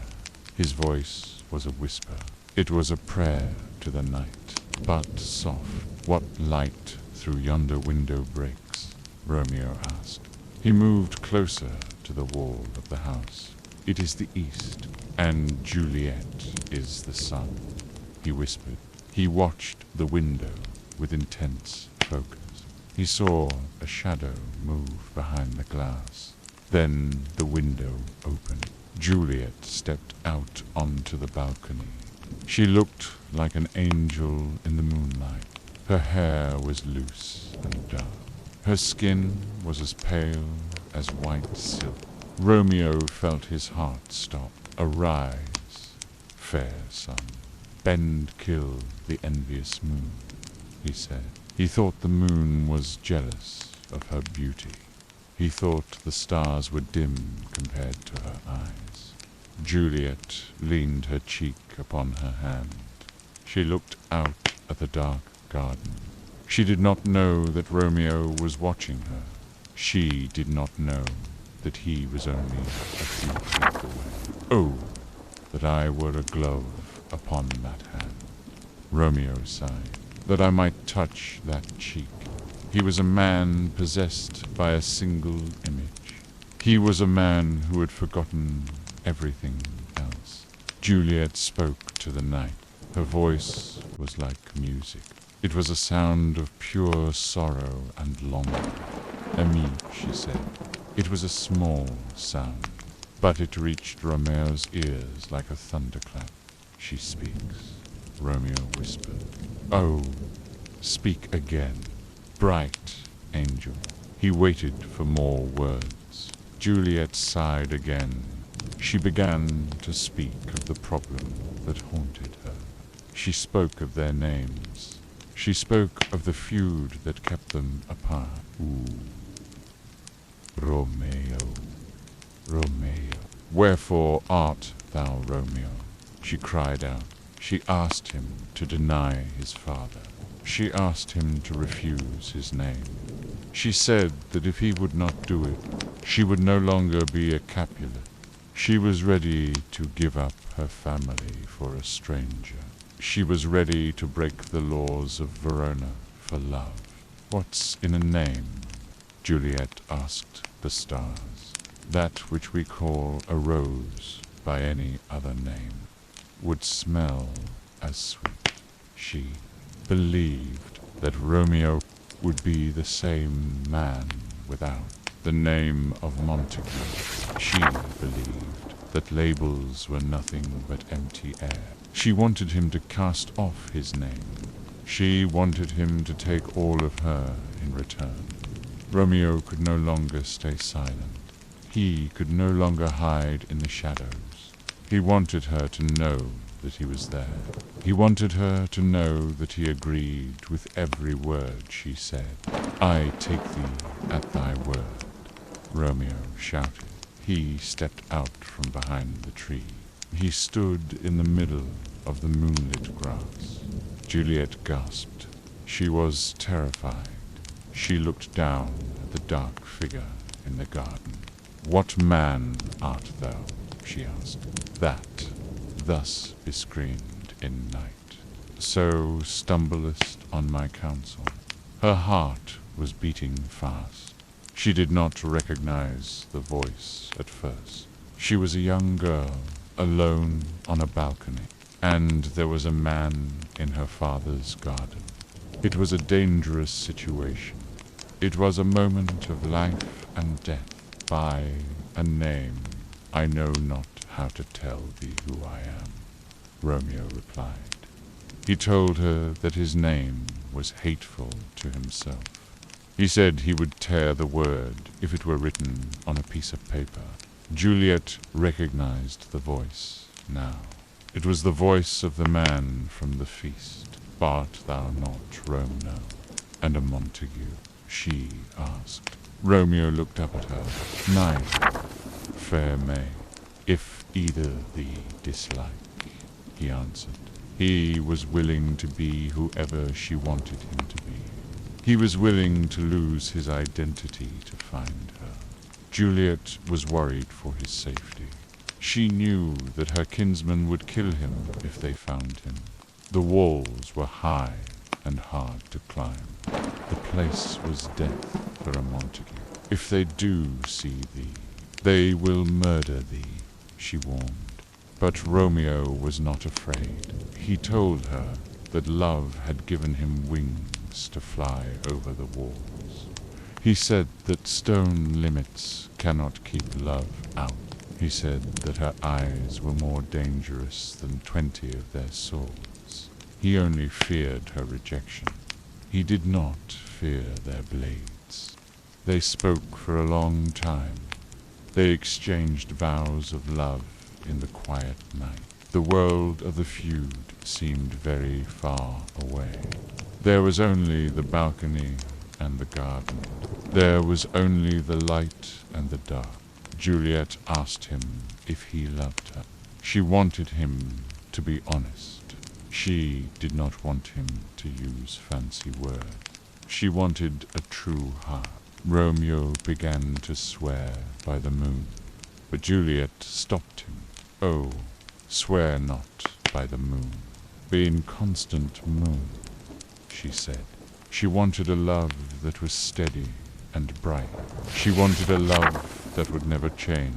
His voice was a whisper. It was a prayer to the night, but soft. "What light through yonder window breaks?" Romeo asked. He moved closer to the wall of the house. "It is the east, and Juliet is the sun," he whispered. He watched the window with intense focus. He saw a shadow move behind the glass. Then the window opened. Juliet stepped out onto the balcony. She looked like an angel in the moonlight. Her hair was loose and dark. Her skin was as pale as white silk. Romeo felt his heart stop. "Arise, fair sun. Bend, kill the envious moon," he said. He thought the moon was jealous of her beauty. He thought the stars were dim compared to her eyes. Juliet leaned her cheek upon her hand. She looked out at the dark garden. She did not know that Romeo was watching her. She did not know that he was only a few feet away. "Oh, that I were a glove upon that hand," Romeo sighed, "that I might touch that cheek." He was a man possessed by a single image. He was a man who had forgotten everything else. Juliet spoke to the night. Her voice was like music. It was a sound of pure sorrow and longing. "Ami," she said. It was a small sound, but it reached Romeo's ears like a thunderclap. "She speaks," Romeo whispered. "Oh, speak again, bright angel." He waited for more words. Juliet sighed again. She began to speak of the problem that haunted her. She spoke of their names. She spoke of the feud that kept them apart. "Ooh, Romeo, Romeo, wherefore art thou Romeo?" she cried out. She asked him to deny his father. She asked him to refuse his name. She said that if he would not do it, she would no longer be a Capulet. She was ready to give up her family for a stranger. She was ready to break the laws of Verona for love. "What's in a name?" Juliet asked the stars. "That which we call a rose by any other name would smell as sweet." She believed that Romeo would be the same man without the name of Montague. She believed that labels were nothing but empty air. She wanted him to cast off his name. She wanted him to take all of her in return. Romeo could no longer stay silent. He could no longer hide in the shadows. He wanted her to know that he was there. He wanted her to know that he agreed with every word she said. "I take thee at thy word," Romeo shouted. He stepped out from behind the tree. He stood in the middle of the moonlit grass. Juliet gasped. She was terrified. She looked down at the dark figure in the garden. "What man art thou?" she asked. "That thus bescreened in night, so stumblest on my counsel." Her heart was beating fast. She did not recognize the voice at first. She was a young girl, alone on a balcony, and there was a man in her father's garden. It was a dangerous situation. It was a moment of life and death. "By a name, I know not how to tell thee who I am," Romeo replied. He told her that his name was hateful to himself. He said he would tear the word if it were written on a piece of paper. Juliet recognized the voice now. It was the voice of the man from the feast. "Art thou not Romeo and a Montague?" she asked. Romeo looked up at her. "Nay, fair maid, if either thee dislike," he answered. He was willing to be whoever she wanted him to be. He was willing to lose his identity to find her. Juliet was worried for his safety. She knew that her kinsmen would kill him if they found him. The walls were high and hard to climb. The place was death for a Montague. "If they do see thee, they will murder thee," she warned. But Romeo was not afraid. He told her that love had given him wings to fly over the walls. He said that stone limits cannot keep love out. He said that her eyes were more dangerous than 20 of their swords. He only feared her rejection. He did not fear their blades. They spoke for a long time. They exchanged vows of love in the quiet night. The world of the feud seemed very far away. There was only the balcony and the garden. There was only the light and the dark. Juliet asked him if he loved her. She wanted him to be honest. She did not want him to use fancy words. She wanted a true heart. Romeo began to swear by the moon, but Juliet stopped him. "Oh, swear not by the moon. Be in constant moon," she said. She wanted a love that was steady and bright. She wanted a love that would never change.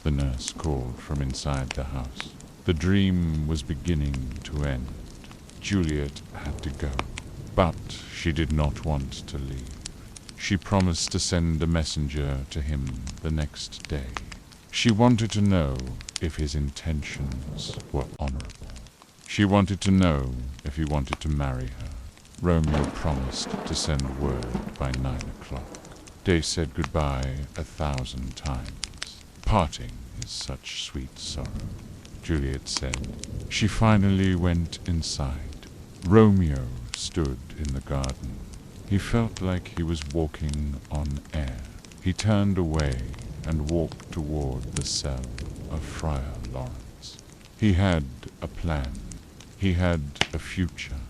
The nurse called from inside the house. The dream was beginning to end. Juliet had to go, but she did not want to leave. She promised to send a messenger to him the next day. She wanted to know if his intentions were honorable. She wanted to know if he wanted to marry her. Romeo promised to send word by 9 o'clock. They said goodbye 1,000 times. Parting is such sweet sorrow, Juliet said. She finally went inside. Romeo stood in the garden. He felt like he was walking on air. He turned away and walked toward the cell of Friar Lawrence. He had a plan. He had a future.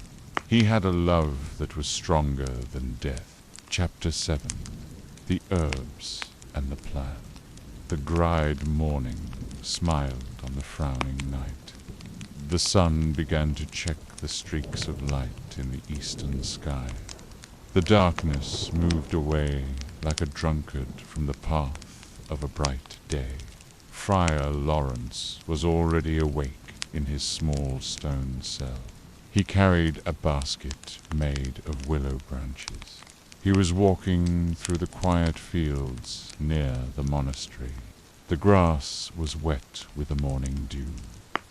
He had a love that was stronger than death. Chapter 7. The Herbs and the Plan. The gried morning smiled on the frowning night. The sun began to check the streaks of light in the eastern sky. The darkness moved away like a drunkard from the path of a bright day. Friar Lawrence was already awake in his small stone cell. He carried a basket made of willow branches. He was walking through the quiet fields near the monastery. The grass was wet with the morning dew.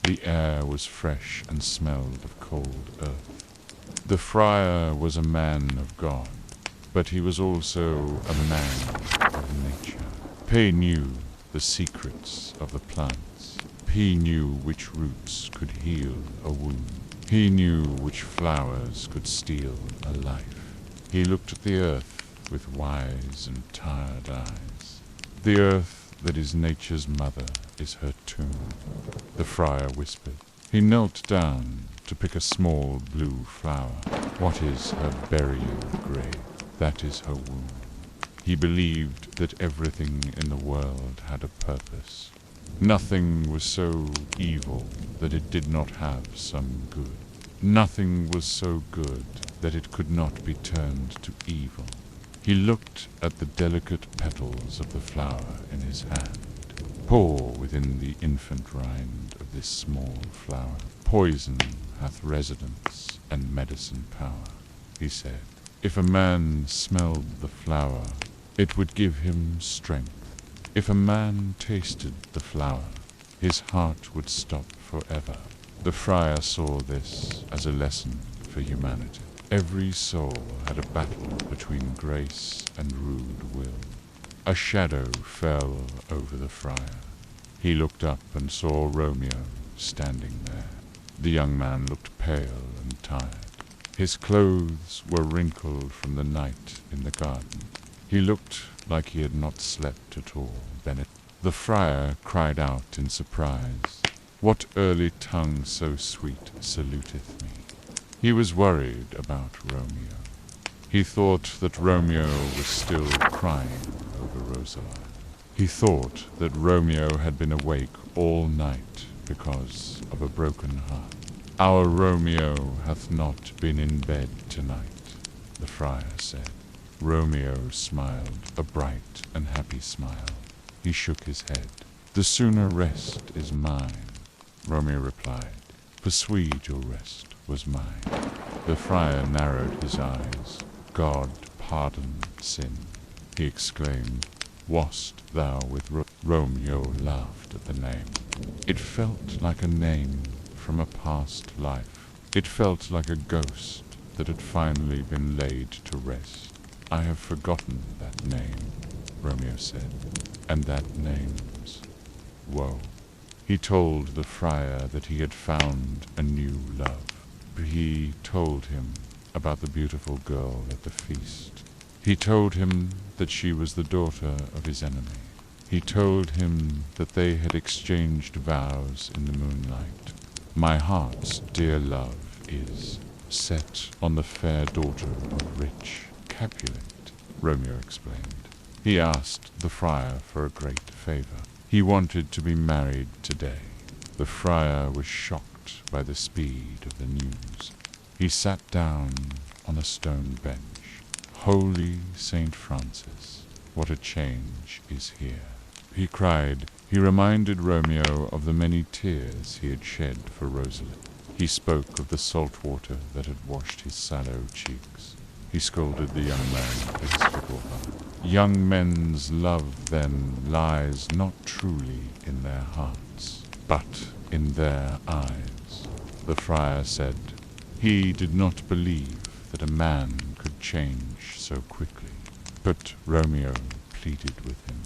The air was fresh and smelled of cold earth. The friar was a man of God, but he was also a man of nature. He knew the secrets of the plants. He knew which roots could heal a wound. He knew which flowers could steal a life. He looked at the earth with wise and tired eyes. The earth that is nature's mother is her tomb, the friar whispered. He knelt down to pick a small blue flower. What is her burial grave? That is her womb. He believed that everything in the world had a purpose. Nothing was so evil that it did not have some good. Nothing was so good that it could not be turned to evil. He looked at the delicate petals of the flower in his hand. Pour within the infant rind of this small flower. Poison hath residence and medicine power, he said. If a man smelled the flower, it would give him strength. If a man tasted the flower, his heart would stop forever. The friar saw this as a lesson for humanity. Every soul had a battle between grace and rude will. A shadow fell over the friar. He looked up and saw Romeo standing there. The young man looked pale and tired. His clothes were wrinkled from the night in the garden. He looked like he had not slept at all. The friar cried out in surprise, "What early tongue so sweet saluteth me?" He was worried about Romeo. He thought that Romeo was still crying over Rosaline. He thought that Romeo had been awake all night because of a broken heart. "Our Romeo hath not been in bed tonight," the friar said. Romeo smiled, a bright and happy smile. He shook his head. "The sooner rest is mine," Romeo replied. "Persuade your rest was mine." The friar narrowed his eyes. "God pardon sin," he exclaimed. wast thou with Romeo laughed at the name. It felt like a name from a past life. It felt like a ghost that had finally been laid to rest. I have forgotten that name, Romeo said, and that name's woe. He told the friar that he had found a new love. He told him about the beautiful girl at the feast. He told him that she was the daughter of his enemy. He told him that they had exchanged vows in the moonlight. My heart's dear love is set on the fair daughter of rich Capulet, Romeo explained. He asked the friar for a great favor. He wanted to be married today. The friar was shocked by the speed of the news. He sat down on a stone bench. Holy Saint Francis, what a change is here, he cried. He reminded Romeo of the many tears he had shed for Rosalind. He spoke of the salt water that had washed his sallow cheeks. He scolded the young man for his fickle heart. Young men's love, then, lies not truly in their hearts, but in their eyes, the friar said. He did not believe that a man could change so quickly, but Romeo pleaded with him.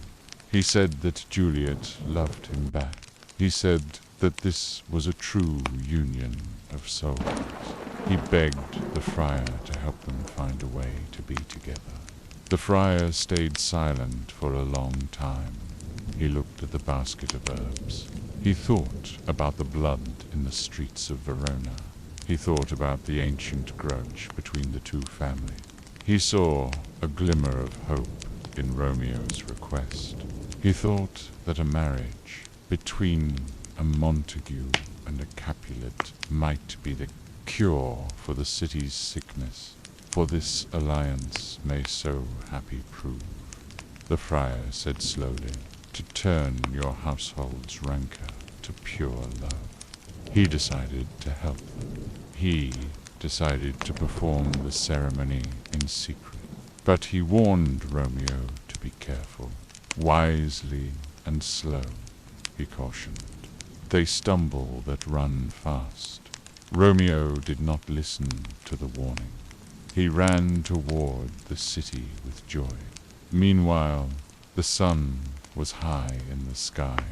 He said that Juliet loved him back. He said that this was a true union of souls. He begged the friar to help them find a way to be together. The friar stayed silent for a long time. He looked at the basket of herbs. He thought about the blood in the streets of Verona. He thought about the ancient grudge between the two families. He saw a glimmer of hope in Romeo's request. He thought that a marriage between a Montague and a Capulet might be the cure for the city's sickness, for this alliance may so happy prove. The friar said slowly, to turn your household's rancor to pure love. He decided to help them. He decided to perform the ceremony in secret. But he warned Romeo to be careful. Wisely and slow, he cautioned. They stumble that run fast. Romeo did not listen to the warning. He ran toward the city with joy. Meanwhile, the sun was high in the sky.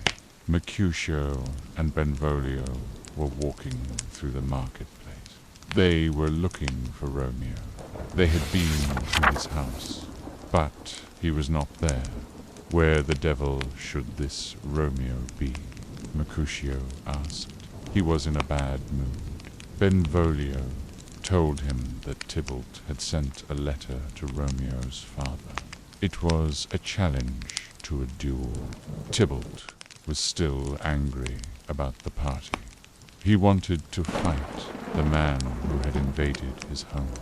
Mercutio and Benvolio were walking through the marketplace. They were looking for Romeo. They had been to his house, but he was not there. Where the devil should this Romeo be? Mercutio asked. He was in a bad mood. Benvolio told him that Tybalt had sent a letter to Romeo's father. It was a challenge to a duel. Tybalt was still angry about the party. He wanted to fight the man who had invaded his home.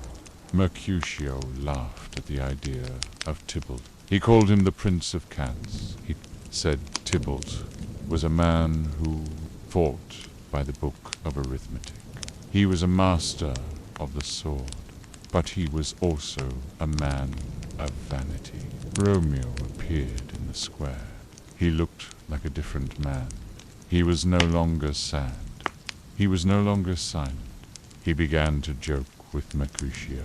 Mercutio laughed at the idea of Tybalt. He called him the Prince of Cats. He said Tybalt was a man who fought by the book of arithmetic. He was a master of the sword, but he was also a man of vanity. Romeo appeared in the square. He looked like a different man. He was no longer sad. He was no longer silent. He began to joke with Mercutio.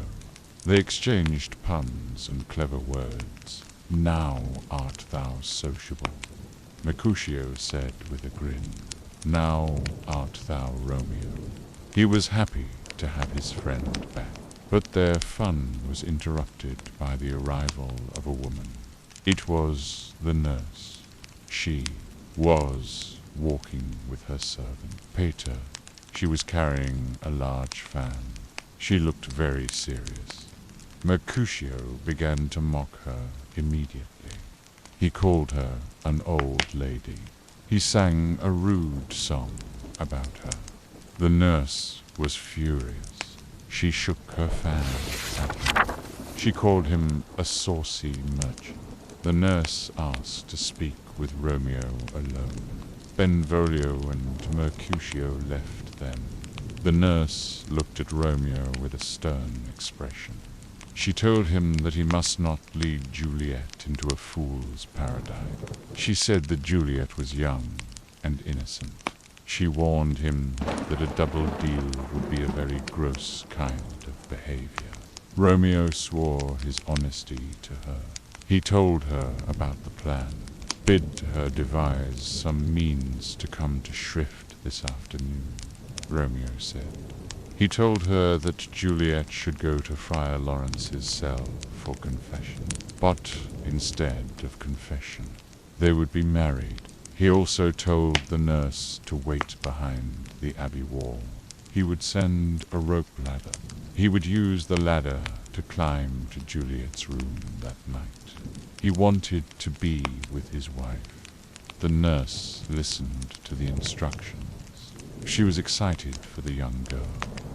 They exchanged puns and clever words. Now art thou sociable, Mercutio said with a grin. Now art thou Romeo. He was happy to have his friend back, but their fun was interrupted by the arrival of a woman. It was the nurse. She was walking with her servant, Peter. She was carrying a large fan. She looked very serious. Mercutio began to mock her immediately. He called her an old lady. He sang a rude song about her. The nurse was furious. She shook her fan at him. She called him a saucy merchant. The nurse asked to speak with Romeo alone. Benvolio and Mercutio left them. The nurse looked at Romeo with a stern expression. She told him that he must not lead Juliet into a fool's paradise. She said that Juliet was young and innocent. She warned him that a double deal would be a very gross kind of behavior. Romeo swore his honesty to her. He told her about the plan, bid her devise some means to come to Shrift this afternoon. Romeo said. He told her that Juliet should go to Friar Lawrence's cell for confession, but instead of confession, they would be married. He also told the nurse to wait behind the abbey wall. He would send a rope ladder. He would use the ladder to climb to Juliet's room that night. He wanted to be with his wife. The nurse listened to the instructions. She was excited for the young girl.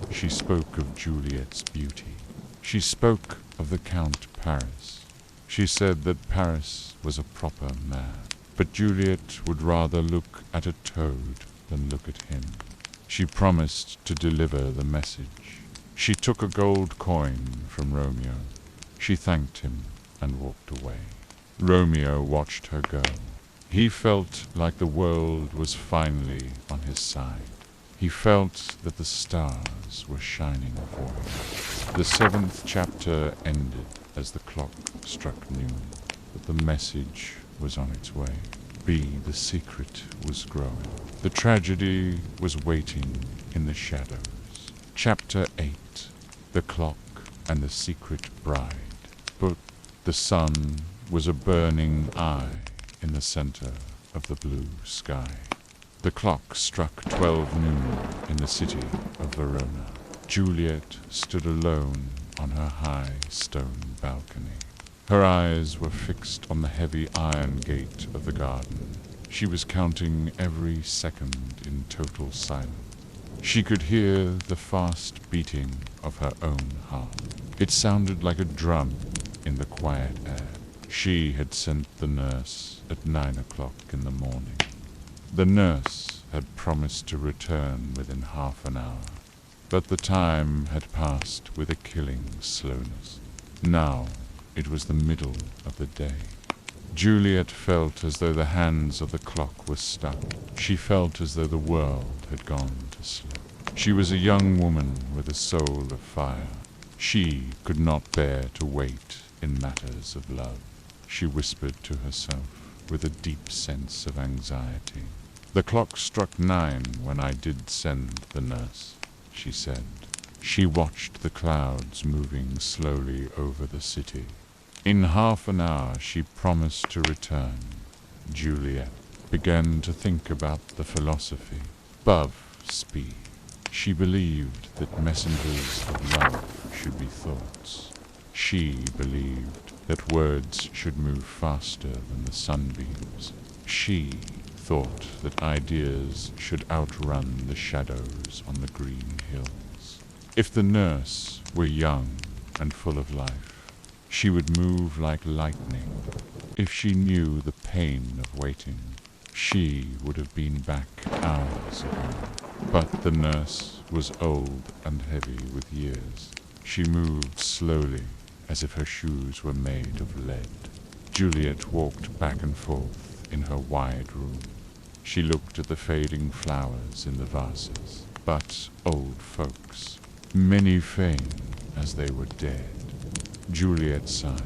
She spoke of Juliet's beauty. She spoke of the Count Paris. She said that Paris was a proper man, but Juliet would rather look at a toad than look at him. She promised to deliver the message. She took a gold coin from Romeo. She thanked him and walked away. Romeo watched her go. He felt like the world was finally on his side. He felt that the stars were shining for him. The 7th chapter ended as the clock struck noon, but the message was on its way. The secret was growing. The tragedy was waiting in the shadows. Chapter 8. The Clock and the Secret Bride. But the sun was a burning eye in the center of the blue sky. The clock struck 12 noon in the city of Verona. Juliet stood alone on her high stone balcony. Her eyes were fixed on the heavy iron gate of the garden. She was counting every second in total silence. She could hear the fast beating of her own heart. It sounded like a drum in the quiet air. She had sent the nurse at 9 o'clock in the morning. The nurse had promised to return within half an hour, but the time had passed with a killing slowness. Now it was the middle of the day. Juliet felt as though the hands of the clock were stuck. She felt as though the world had gone to sleep. She was a young woman with a soul of fire. She could not bear to wait in matters of love. She whispered to herself with a deep sense of anxiety. The clock struck 9 when I did send the nurse, she said. She watched the clouds moving slowly over the city. In half an hour she promised to return. Juliet began to think about the philosophy above speed. She believed that messengers of love should be thoughts. She believed that words should move faster than the sunbeams. She thought that ideas should outrun the shadows on the green hills. If the nurse were young and full of life, she would move like lightning. If she knew the pain of waiting, she would have been back hours ago. But the nurse was old and heavy with years. She moved slowly, as if her shoes were made of lead. Juliet walked back and forth in her wide room. She looked at the fading flowers in the vases. But old folks, many fain as they were dead. Juliet sighed,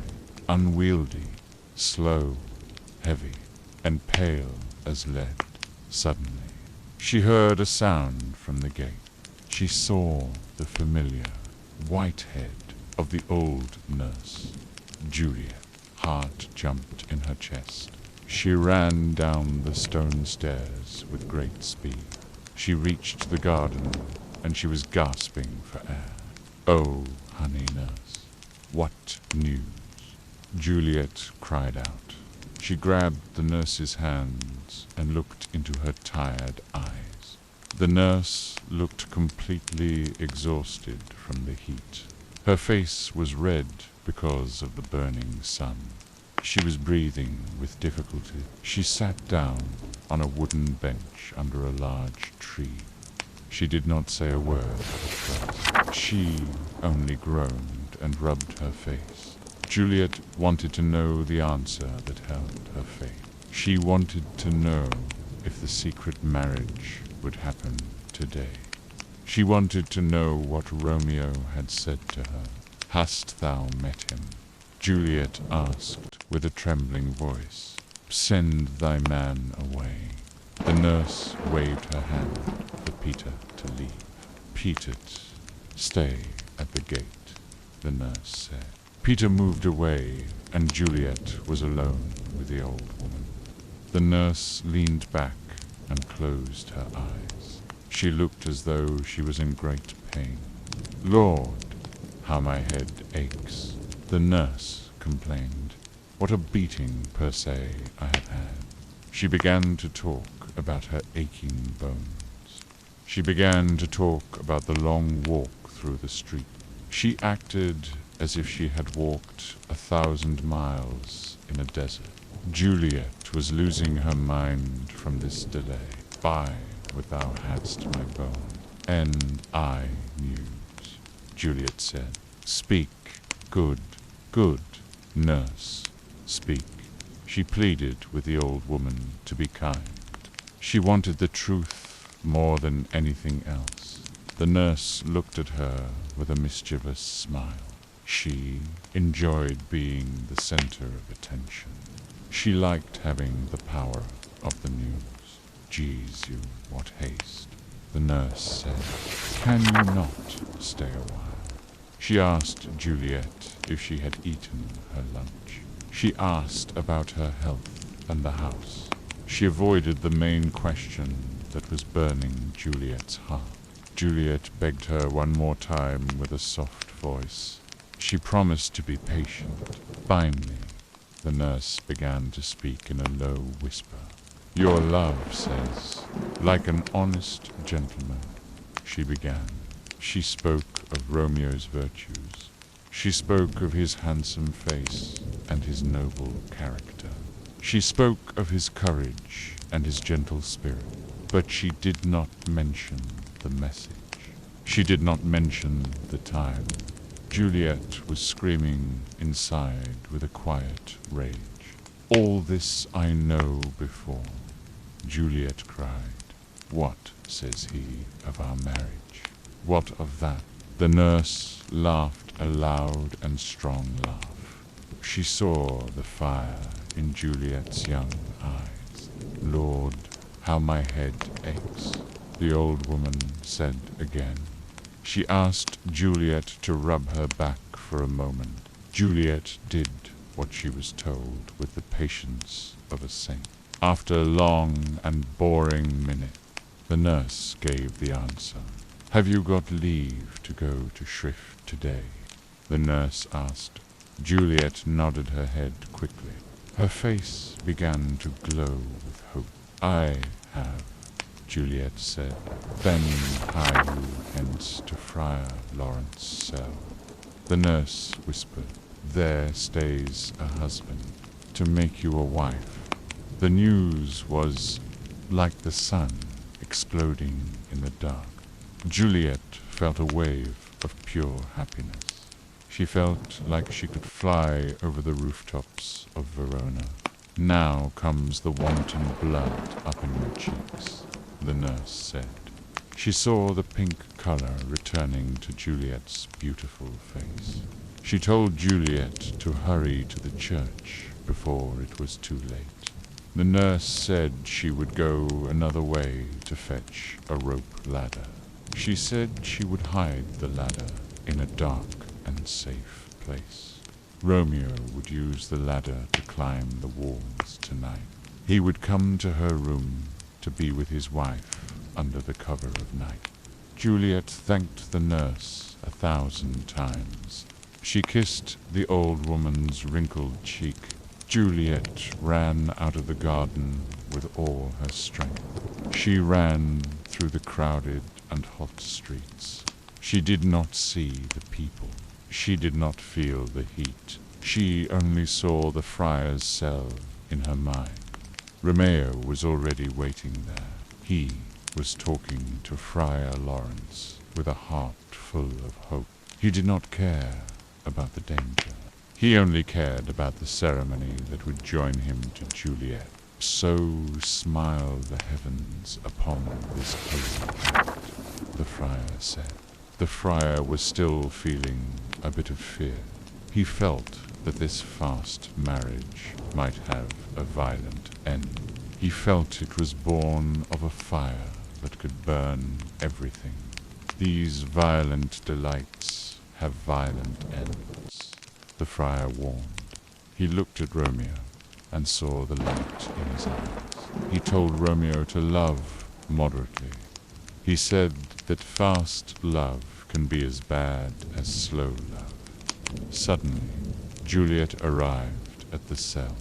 unwieldy, slow, heavy, and pale as lead. Suddenly, she heard a sound from the gate. She saw the familiar white head of the old nurse. Juliet, heart jumped in her chest. She ran down the stone stairs with great speed. She reached the garden, and she was gasping for air. Oh, honey nurse, what news? Juliet cried out. She grabbed the nurse's hands and looked into her tired eyes. The nurse looked completely exhausted from the heat. Her face was red because of the burning sun. She was breathing with difficulty. She sat down on a wooden bench under a large tree. She did not say a word at first. She only groaned and rubbed her face. Juliet wanted to know the answer that held her fate. She wanted to know if the secret marriage would happen today. She wanted to know what Romeo had said to her. "Hast thou met him?" Juliet asked with a trembling voice. "Send thy man away." The nurse waved her hand for Peter to leave. "Peter, stay at the gate," the nurse said. Peter moved away, and Juliet was alone with the old woman. The nurse leaned back and closed her eyes. She looked as though she was in great pain. "Lord, how my head aches," the nurse complained. "What a beating, per se, I have had." She began to talk about her aching bones. She began to talk about the long walk through the street. She acted as if she had walked 1,000 miles in a desert. Juliet was losing her mind from this delay. "By what thou hadst my bone, and I news," Juliet said. "Speak, good, nurse, speak." She pleaded with the old woman to be kind. She wanted the truth more than anything else. The nurse looked at her with a mischievous smile. She enjoyed being the center of attention. She liked having the power of the news. "Jesu, what haste," the nurse said. "Can you not stay a while?" She asked Juliet if she had eaten her lunch. She asked about her health and the house. She avoided the main question that was burning Juliet's heart. Juliet begged her one more time with a soft voice. She promised to be patient. "Finally," the nurse began to speak in a low whisper. "Your love says, like an honest gentleman," she began. She spoke of Romeo's virtues. She spoke of his handsome face and his noble character. She spoke of his courage and his gentle spirit, but she did not mention the message. She did not mention the time. Juliet was screaming inside with a quiet rage. "All this I know before," Juliet cried. "What says he of our marriage? What of that?" The nurse laughed a loud and strong laugh. She saw the fire in Juliet's young eyes. "Lord, how my head aches," the old woman said again. She asked Juliet to rub her back for a moment. Juliet did what she was told with the patience of a saint. After a long and boring minute, the nurse gave the answer. "Have you got leave to go to shrift today?" the nurse asked. Juliet nodded her head quickly. Her face began to glow with hope. "I have," Juliet said. "Then hie you hence to Friar Lawrence's cell." The nurse whispered, "There stays a husband to make you a wife." The news was like the sun exploding in the dark. Juliet felt a wave of pure happiness. She felt like she could fly over the rooftops of Verona. "Now comes the wanton blood up in your cheeks," the nurse said. She saw the pink color returning to Juliet's beautiful face. She told Juliet to hurry to the church before it was too late. The nurse said she would go another way to fetch a rope ladder. She said she would hide the ladder in a dark and safe place. Romeo would use the ladder to climb the walls tonight. He would come to her room to be with his wife under the cover of night. Juliet thanked the nurse 1,000 times. She kissed the old woman's wrinkled cheek. Juliet ran out of the garden with all her strength. She ran through the crowded and hot streets. She did not see the people. She did not feel the heat. She only saw the friar's cell in her mind. Romeo was already waiting there. He was talking to Friar Lawrence with a heart full of hope. He did not care about the danger. He only cared about the ceremony that would join him to Juliet. So smile the heavens upon this holy act, the friar said. The friar was still feeling a bit of fear. He felt that this fast marriage might have a violent end. He felt it was born of a fire that could burn everything. These violent delights have violent ends, the friar warned. He looked at Romeo and saw the light in his eyes. He told Romeo to love moderately. He said that fast love can be as bad as slow love. Suddenly, Juliet arrived at the cell.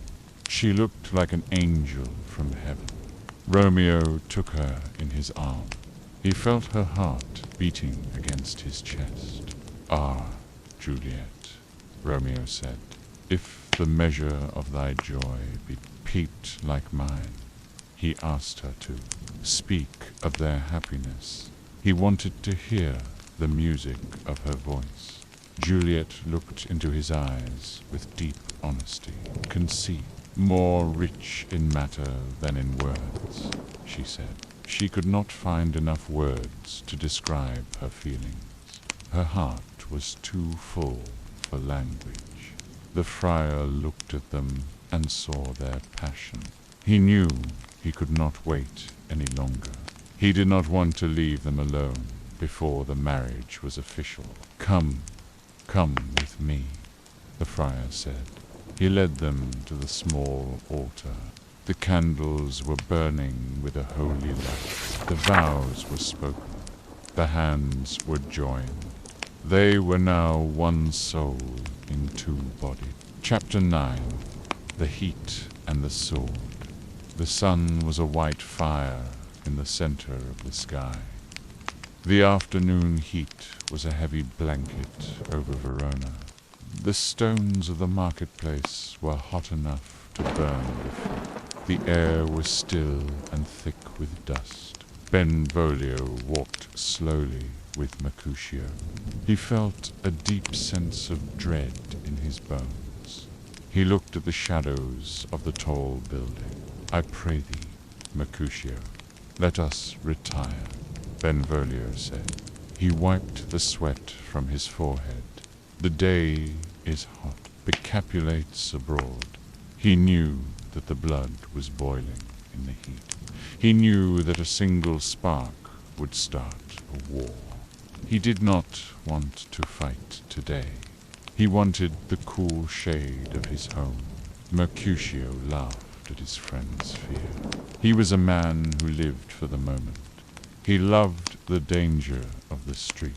She looked like an angel from heaven. Romeo took her in his arms. He felt her heart beating against his chest. "Ah, Juliet," Romeo said, "if the measure of thy joy be peaked like mine." He asked her to speak of their happiness. He wanted to hear the music of her voice. Juliet looked into his eyes with deep honesty, conceit, more rich in matter than in words, she said. She could not find enough words to describe her feelings. Her heart was too full for language. The friar looked at them and saw their passion. He knew he could not wait any longer. He did not want to leave them alone before the marriage was official. Come with me," the friar said. He led them to the small altar. The candles were burning with a holy light. The vows were spoken. The hands were joined. They were now one soul in two bodies. Chapter 9. The Heat and the Sword. The sun was a white fire in the center of the sky. The afternoon heat was a heavy blanket over Verona. The stones of the marketplace were hot enough to burn the feet. The air was still and thick with dust. Benvolio walked slowly with Mercutio. He felt a deep sense of dread in his bones. He looked at the shadows of the tall building. "I pray thee, Mercutio, let us retire," Benvolio said. He wiped the sweat from his forehead. "The day is hot, but capulates abroad." He knew that the blood was boiling in the heat. He knew that a single spark would start a war. He did not want to fight today. He wanted the cool shade of his home. Mercutio laughed at his friend's fear. He was a man who lived for the moment. He loved the danger of the street.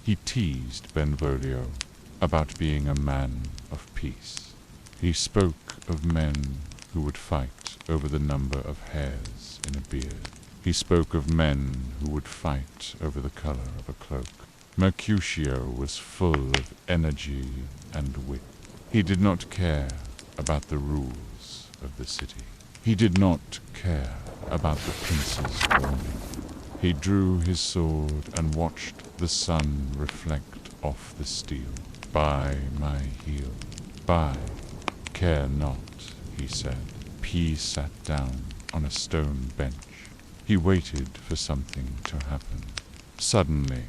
He teased Benvolio about being a man of peace. He spoke of men who would fight over the number of hairs in a beard. He spoke of men who would fight over the color of a cloak. Mercutio was full of energy and wit. He did not care about the rules of the city. He did not care about the prince's warning. He drew his sword and watched the sun reflect off the steel. "By my heel, by, care not," he said. He sat down on a stone bench. He waited for something to happen. Suddenly,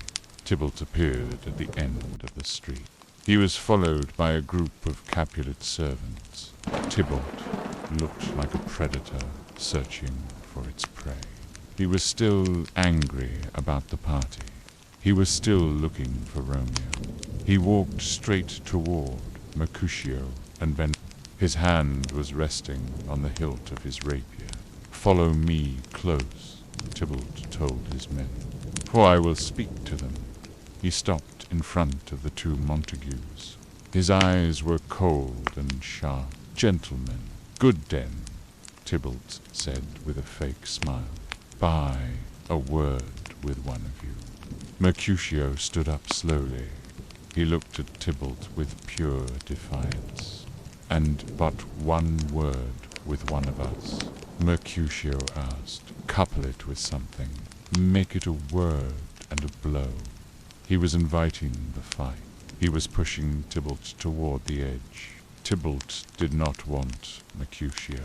Tybalt appeared at the end of the street. He was followed by a group of Capulet servants. Tybalt looked like a predator searching for its prey. He was still angry about the party. He was still looking for Romeo. He walked straight toward Mercutio and his hand was resting on the hilt of his rapier. "Follow me close," Tybalt told his men, "for I will speak to them." He stopped in front of the two Montagues. His eyes were cold and sharp. "Gentlemen, good den," Tybalt said with a fake smile. "By a word with one of you." Mercutio stood up slowly. He looked at Tybalt with pure defiance. "And but one word with one of us?" Mercutio asked. "Couple it with something. Make it a word and a blow." He was inviting the fight. He was pushing Tybalt toward the edge. Tybalt did not want Mercutio.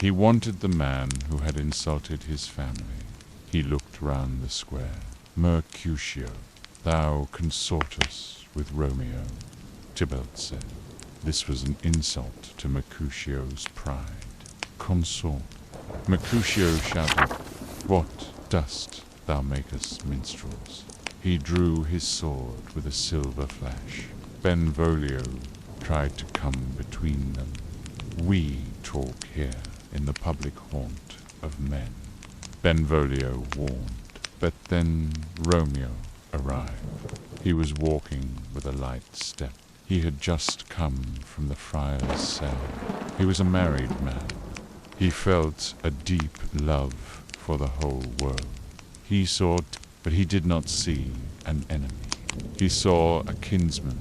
He wanted the man who had insulted his family. He looked round the square. Mercutio, thou consortest with Romeo, Tybalt said. This was an insult to Mercutio's pride. Consort. Mercutio shouted, What dost thou make us minstrels? He drew his sword with a silver flash. Benvolio tried to come between them. We talk here in the public haunt of men, Benvolio warned. But then Romeo arrived. He was walking with a light step. He had just come from the friar's cell. He was a married man. He felt a deep love for the whole world. He saw, but he did not see an enemy. He saw a kinsman.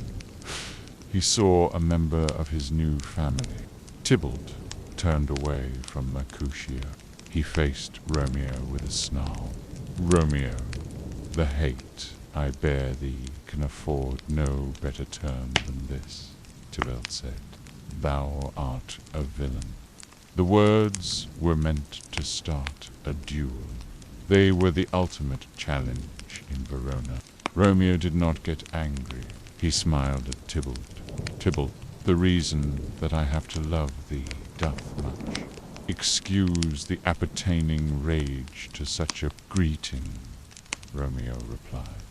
He saw a member of his new family. Tybalt turned away from Mercutio. He faced Romeo with a snarl. Romeo, the hate I bear thee can afford no better term than this, Tybalt said. Thou art a villain. The words were meant to start a duel. They were the ultimate challenge in Verona. Romeo did not get angry. He smiled at Tybalt. Tybalt, the reason that I have to love thee doth much. Excuse the appertaining rage to such a greeting, Romeo replied.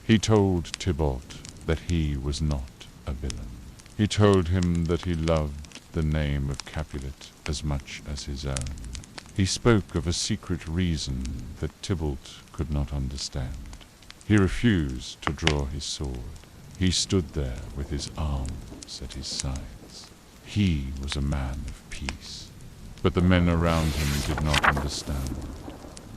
He told Tybalt that he was not a villain. He told him that he loved the name of Capulet as much as his own. He spoke of a secret reason that Tybalt could not understand. He refused to draw his sword. He stood there with his arms at his sides. He was a man of peace. But the men around him did not understand.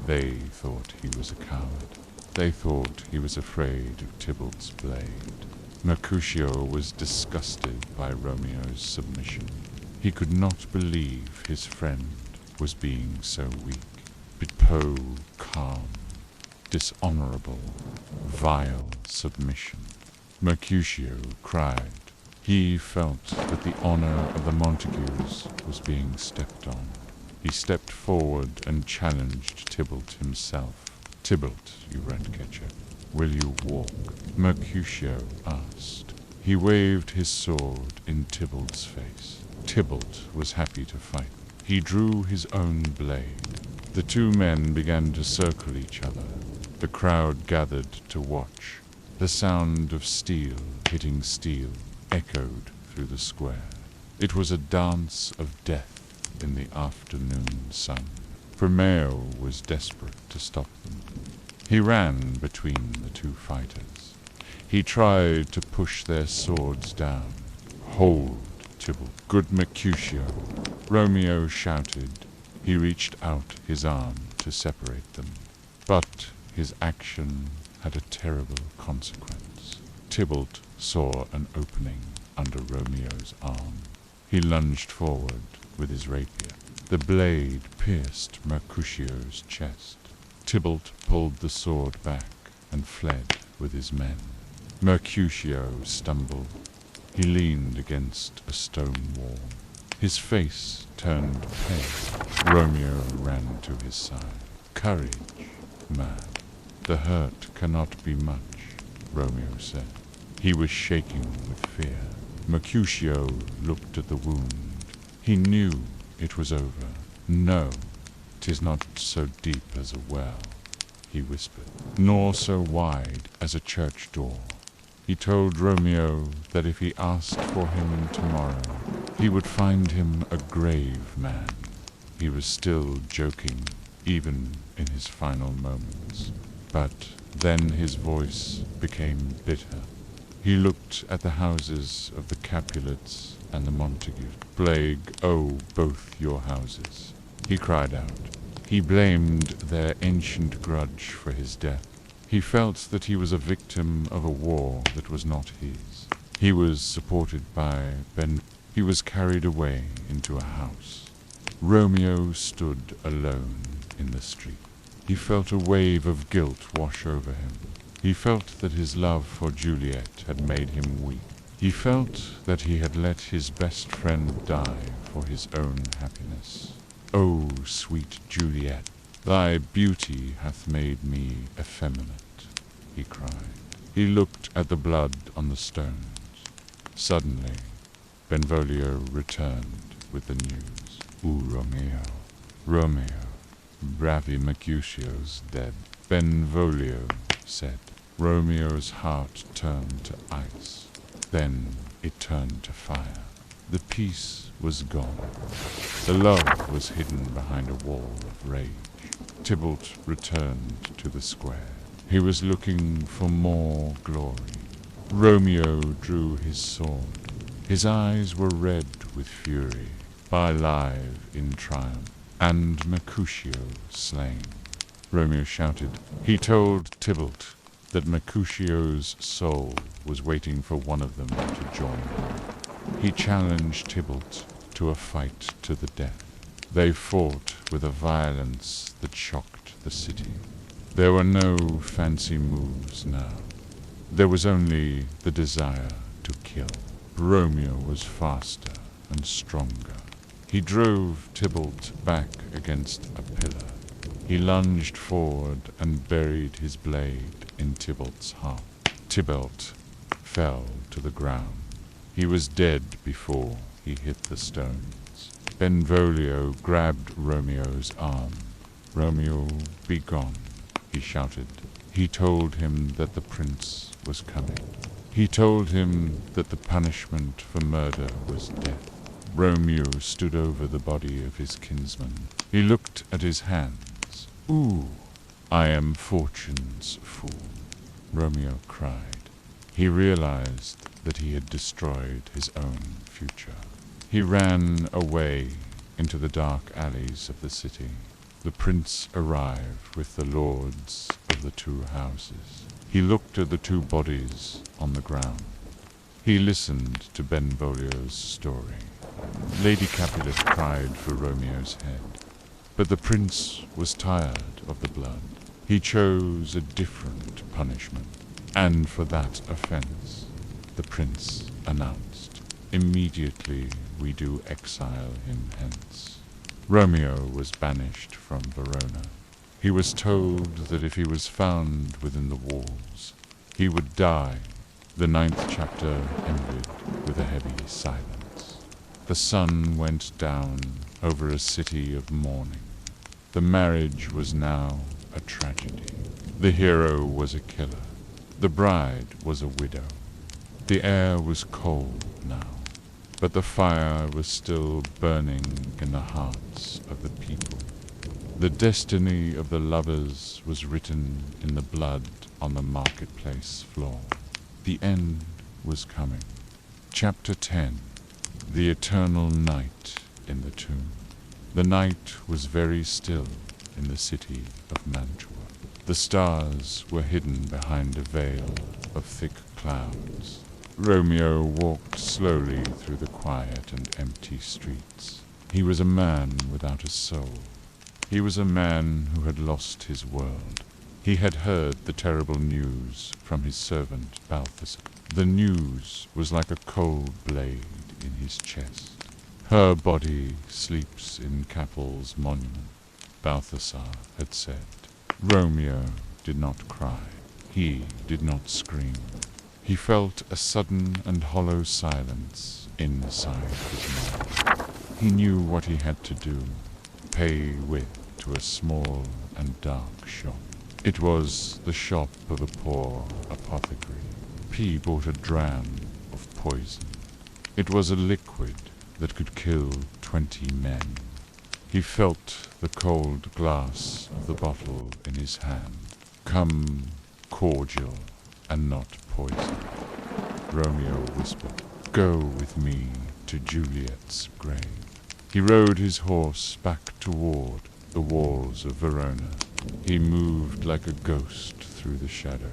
They thought he was a coward. They thought he was afraid of Tybalt's blade. Mercutio was disgusted by Romeo's submission. He could not believe his friend was being so weak. Beau, calm, dishonorable, vile submission. Mercutio cried. He felt that the honor of the Montagues was being stepped on. He stepped forward and challenged Tybalt himself. Tybalt, you rat-catcher, will you walk? Mercutio asked. He waved his sword in Tybalt's face. Tybalt was happy to fight. He drew his own blade. The two men began to circle each other. The crowd gathered to watch. The sound of steel hitting steel echoed through the square. It was a dance of death in the afternoon sun. Romeo was desperate to stop them. He ran between the two fighters. He tried to push their swords down. Hold, Tybalt. Good Mercutio. Romeo shouted. He reached out his arm to separate them. But his action had a terrible consequence. Tybalt saw an opening under Romeo's arm. He lunged forward with his rapier. The blade pierced Mercutio's chest. Tybalt pulled the sword back and fled with his men. Mercutio stumbled. He leaned against a stone wall. His face turned pale. Romeo ran to his side. Courage, man. The hurt cannot be much, Romeo said. He was shaking with fear. Mercutio looked at the wound. He knew it was over. No, 'tis not so deep as a well, he whispered, nor so wide as a church door. He told Romeo that if he asked for him tomorrow, he would find him a grave man. He was still joking, even in his final moments. But then his voice became bitter. He looked at the houses of the Capulets and the Montagues. Plague, oh, both your houses, he cried out. He blamed their ancient grudge for his death. He felt that he was a victim of a war that was not his. He was supported by Ben. He was carried away into a house. Romeo stood alone in the street. He felt a wave of guilt wash over him. He felt that his love for Juliet had made him weak. He felt that he had let his best friend die for his own happiness. "O sweet Juliet, thy beauty hath made me effeminate," he cried. He looked at the blood on the stones. Suddenly, Benvolio returned with the news. Romeo, Romeo, bravi Mercutio's dead." Benvolio said. Romeo's heart turned to ice. Then it turned to fire. The peace was gone. The love was hidden behind a wall of rage. Tybalt returned to the square. He was looking for more glory. Romeo drew his sword. His eyes were red with fury, live in triumph, and Mercutio slain. Romeo shouted. He told Tybalt that Mercutio's soul was waiting for one of them to join him. He challenged Tybalt to a fight to the death. They fought with a violence that shocked the city. There were no fancy moves now. There was only the desire to kill. Romeo was faster and stronger. He drove Tybalt back against a pillar. He lunged forward and buried his blade in Tybalt's heart. Tybalt fell to the ground. He was dead before he hit the stones. Benvolio grabbed Romeo's arm. "Romeo, be gone," he shouted. He told him that the prince was coming. He told him that the punishment for murder was death. Romeo stood over the body of his kinsman. He looked at his hands. "Ooh, I am fortune's fool," Romeo cried. He realized that he had destroyed his own future. He ran away into the dark alleys of the city. The prince arrived with the lords of the two houses. He looked at the two bodies on the ground. He listened to Benvolio's story. Lady Capulet cried for Romeo's head, but the prince was tired of the blood. He chose a different punishment, and for that offense, the prince announced, "Immediately we do exile him hence." Romeo was banished from Verona. He was told that if he was found within the walls, he would die. The 9th chapter ended with a heavy silence. The sun went down over a city of mourning. The marriage was now a tragedy. The hero was a killer. The bride was a widow. The air was cold now, but the fire was still burning in the hearts of the people. The destiny of the lovers was written in the blood on the marketplace floor. The end was coming. Chapter 10. The Eternal Night in the Tomb. The night was very still in the city of Mantua. The stars were hidden behind a veil of thick clouds. Romeo walked slowly through the quiet and empty streets. He was a man without a soul. He was a man who had lost his world. He had heard the terrible news from his servant Balthasar. The news was like a cold blade in his chest. "Her body sleeps in Capel's monument," Balthasar had said. Romeo did not cry. He did not scream. He felt a sudden and hollow silence inside his mind. He knew what he had to do, pay with to a small and dark shop. It was the shop of a poor apothecary. P bought a dram of poison. It was a liquid that could kill 20 men. He felt the cold glass of the bottle in his hand. "Come cordial and not poison," Romeo whispered. "Go with me to Juliet's grave." He rode his horse back toward the walls of Verona. He moved like a ghost through the shadow.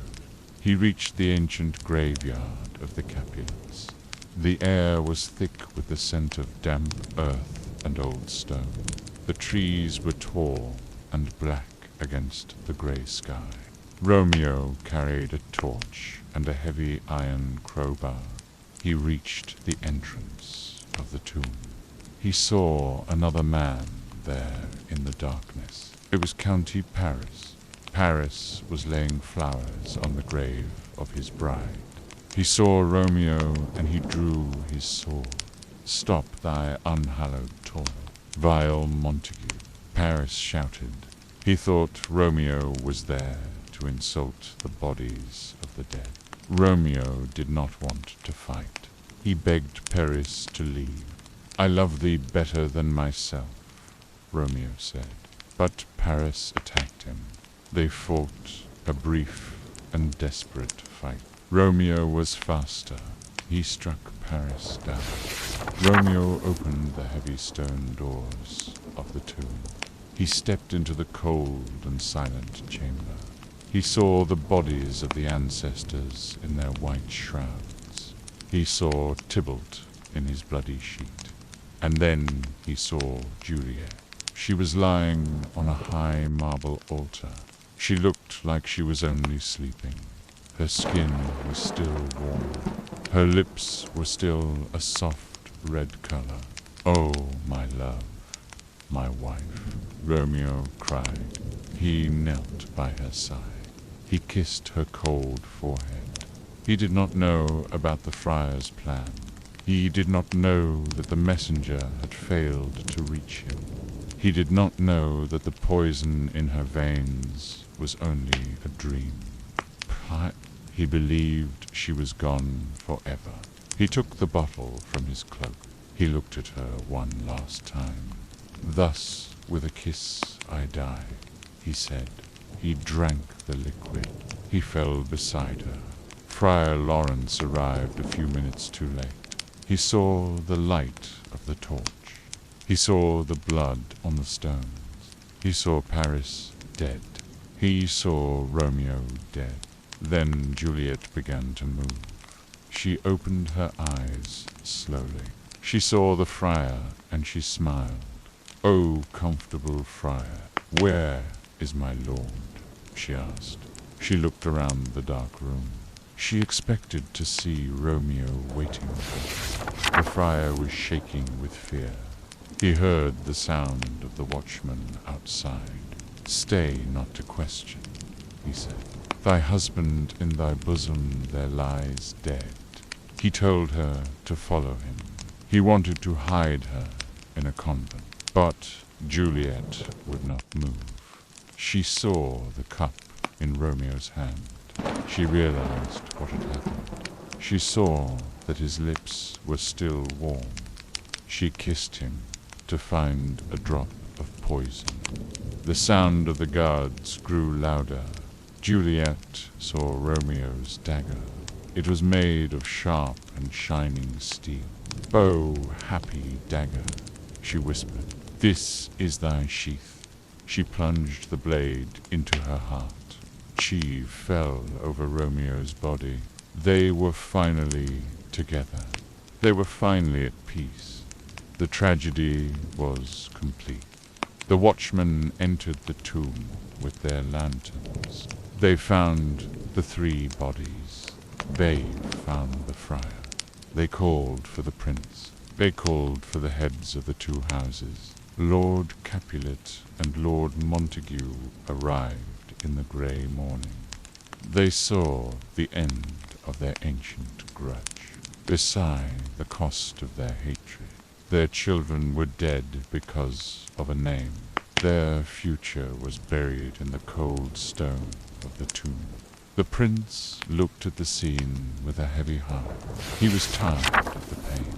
He reached the ancient graveyard of the Capulets. The air was thick with the scent of damp earth and old stone. The trees were tall and black against the grey sky. Romeo carried a torch and a heavy iron crowbar. He reached the entrance of the tomb. He saw another man there in the darkness. It was County Paris. Paris was laying flowers on the grave of his bride. He saw Romeo, and he drew his sword. "Stop thy unhallowed toil, vile Montague," Paris shouted. He thought Romeo was there to insult the bodies of the dead. Romeo did not want to fight. He begged Paris to leave. "I love thee better than myself," Romeo said. But Paris attacked him. They fought a brief and desperate fight. Romeo was faster. He struck Paris down. Romeo opened the heavy stone doors of the tomb. He stepped into the cold and silent chamber. He saw the bodies of the ancestors in their white shrouds. He saw Tybalt in his bloody sheet. And then he saw Juliet. She was lying on a high marble altar. She looked like she was only sleeping. Her skin was still warm. Her lips were still a soft red color. "Oh, my love, my wife," Romeo cried. He knelt by her side. He kissed her cold forehead. He did not know about the friar's plan. He did not know that the messenger had failed to reach him. He did not know that the poison in her veins was only a dream. He believed she was gone forever. He took the bottle from his cloak. He looked at her one last time. "Thus, with a kiss I die," he said. He drank the liquid. He fell beside her. Friar Lawrence arrived a few minutes too late. He saw the light of the torch. He saw the blood on the stones. He saw Paris dead. He saw Romeo dead. Then Juliet began to move. She opened her eyes slowly. She saw the friar, and she smiled. "Oh, comfortable friar, where is my lord?" she asked. She looked around the dark room. She expected to see Romeo waiting for her. The friar was shaking with fear. He heard the sound of the watchman outside. "Stay not to question," he said. "Thy husband in thy bosom there lies dead." He told her to follow him. He wanted to hide her in a convent. But Juliet would not move. She saw the cup in Romeo's hand. She realized what had happened. She saw that his lips were still warm. She kissed him to find a drop of poison. The sound of the guards grew louder. Juliet saw Romeo's dagger. It was made of sharp and shining steel. "Oh, happy dagger," she whispered. "This is thy sheath." She plunged the blade into her heart. She fell over Romeo's body. They were finally together. They were finally at peace. The tragedy was complete. The watchmen entered the tomb with their lanterns. They found the 3 bodies. They found the friar. They called for the prince. They called for the heads of the 2 houses. Lord Capulet and Lord Montague arrived in the grey morning. They saw the end of their ancient grudge. Beside the cost of their hatred, their children were dead because of a name. Their future was buried in the cold stone of the tomb. The prince looked at the scene with a heavy heart. He was tired of the pain.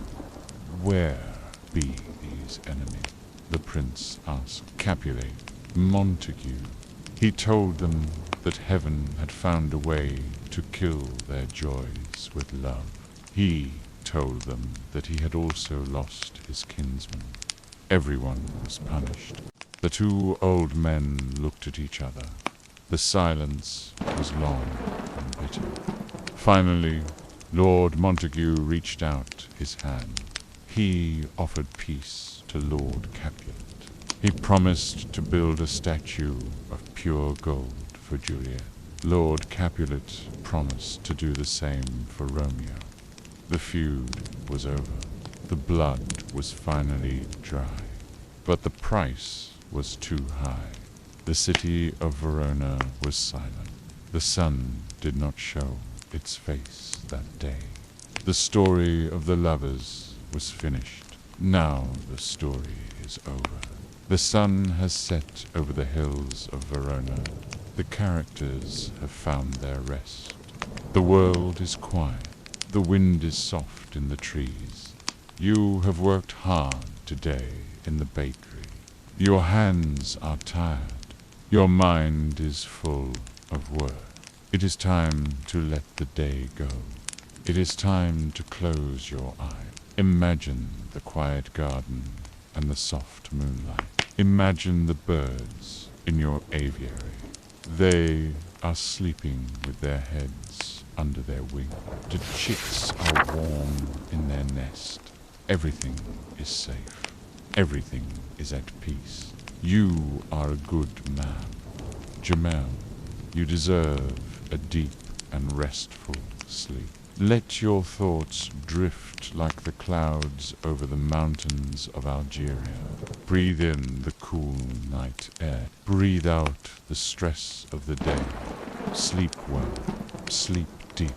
"Where be these enemies?" the prince asked Capulet, Montague. He told them that heaven had found a way to kill their joys with love. He told them that he had also lost his kinsman. Everyone was punished. The 2 old men looked at each other. The silence was long and bitter. Finally, Lord Montague reached out his hand. He offered peace to Lord Capulet. He promised to build a statue of pure gold for Juliet. Lord Capulet promised to do the same for Romeo. The feud was over. The blood was finally dry. But the price was too high. The city of Verona was silent. The sun did not show its face that day. The story of the lovers was finished. Now the story is over. The sun has set over the hills of Verona. The characters have found their rest. The world is quiet. The wind is soft in the trees. You have worked hard today in the bakery. Your hands are tired. Your mind is full of work. It is time to let the day go. It is time to close your eyes. Imagine the quiet garden and the soft moonlight. Imagine the birds in your aviary. They are sleeping with their heads under their wings. The chicks are warm in their nest. Everything is safe. Everything is at peace. You are a good man. Jamel, you deserve a deep and restful sleep. Let your thoughts drift like the clouds over the mountains of Algeria. Breathe in the cool night air. Breathe out the stress of the day. Sleep well. Sleep deep.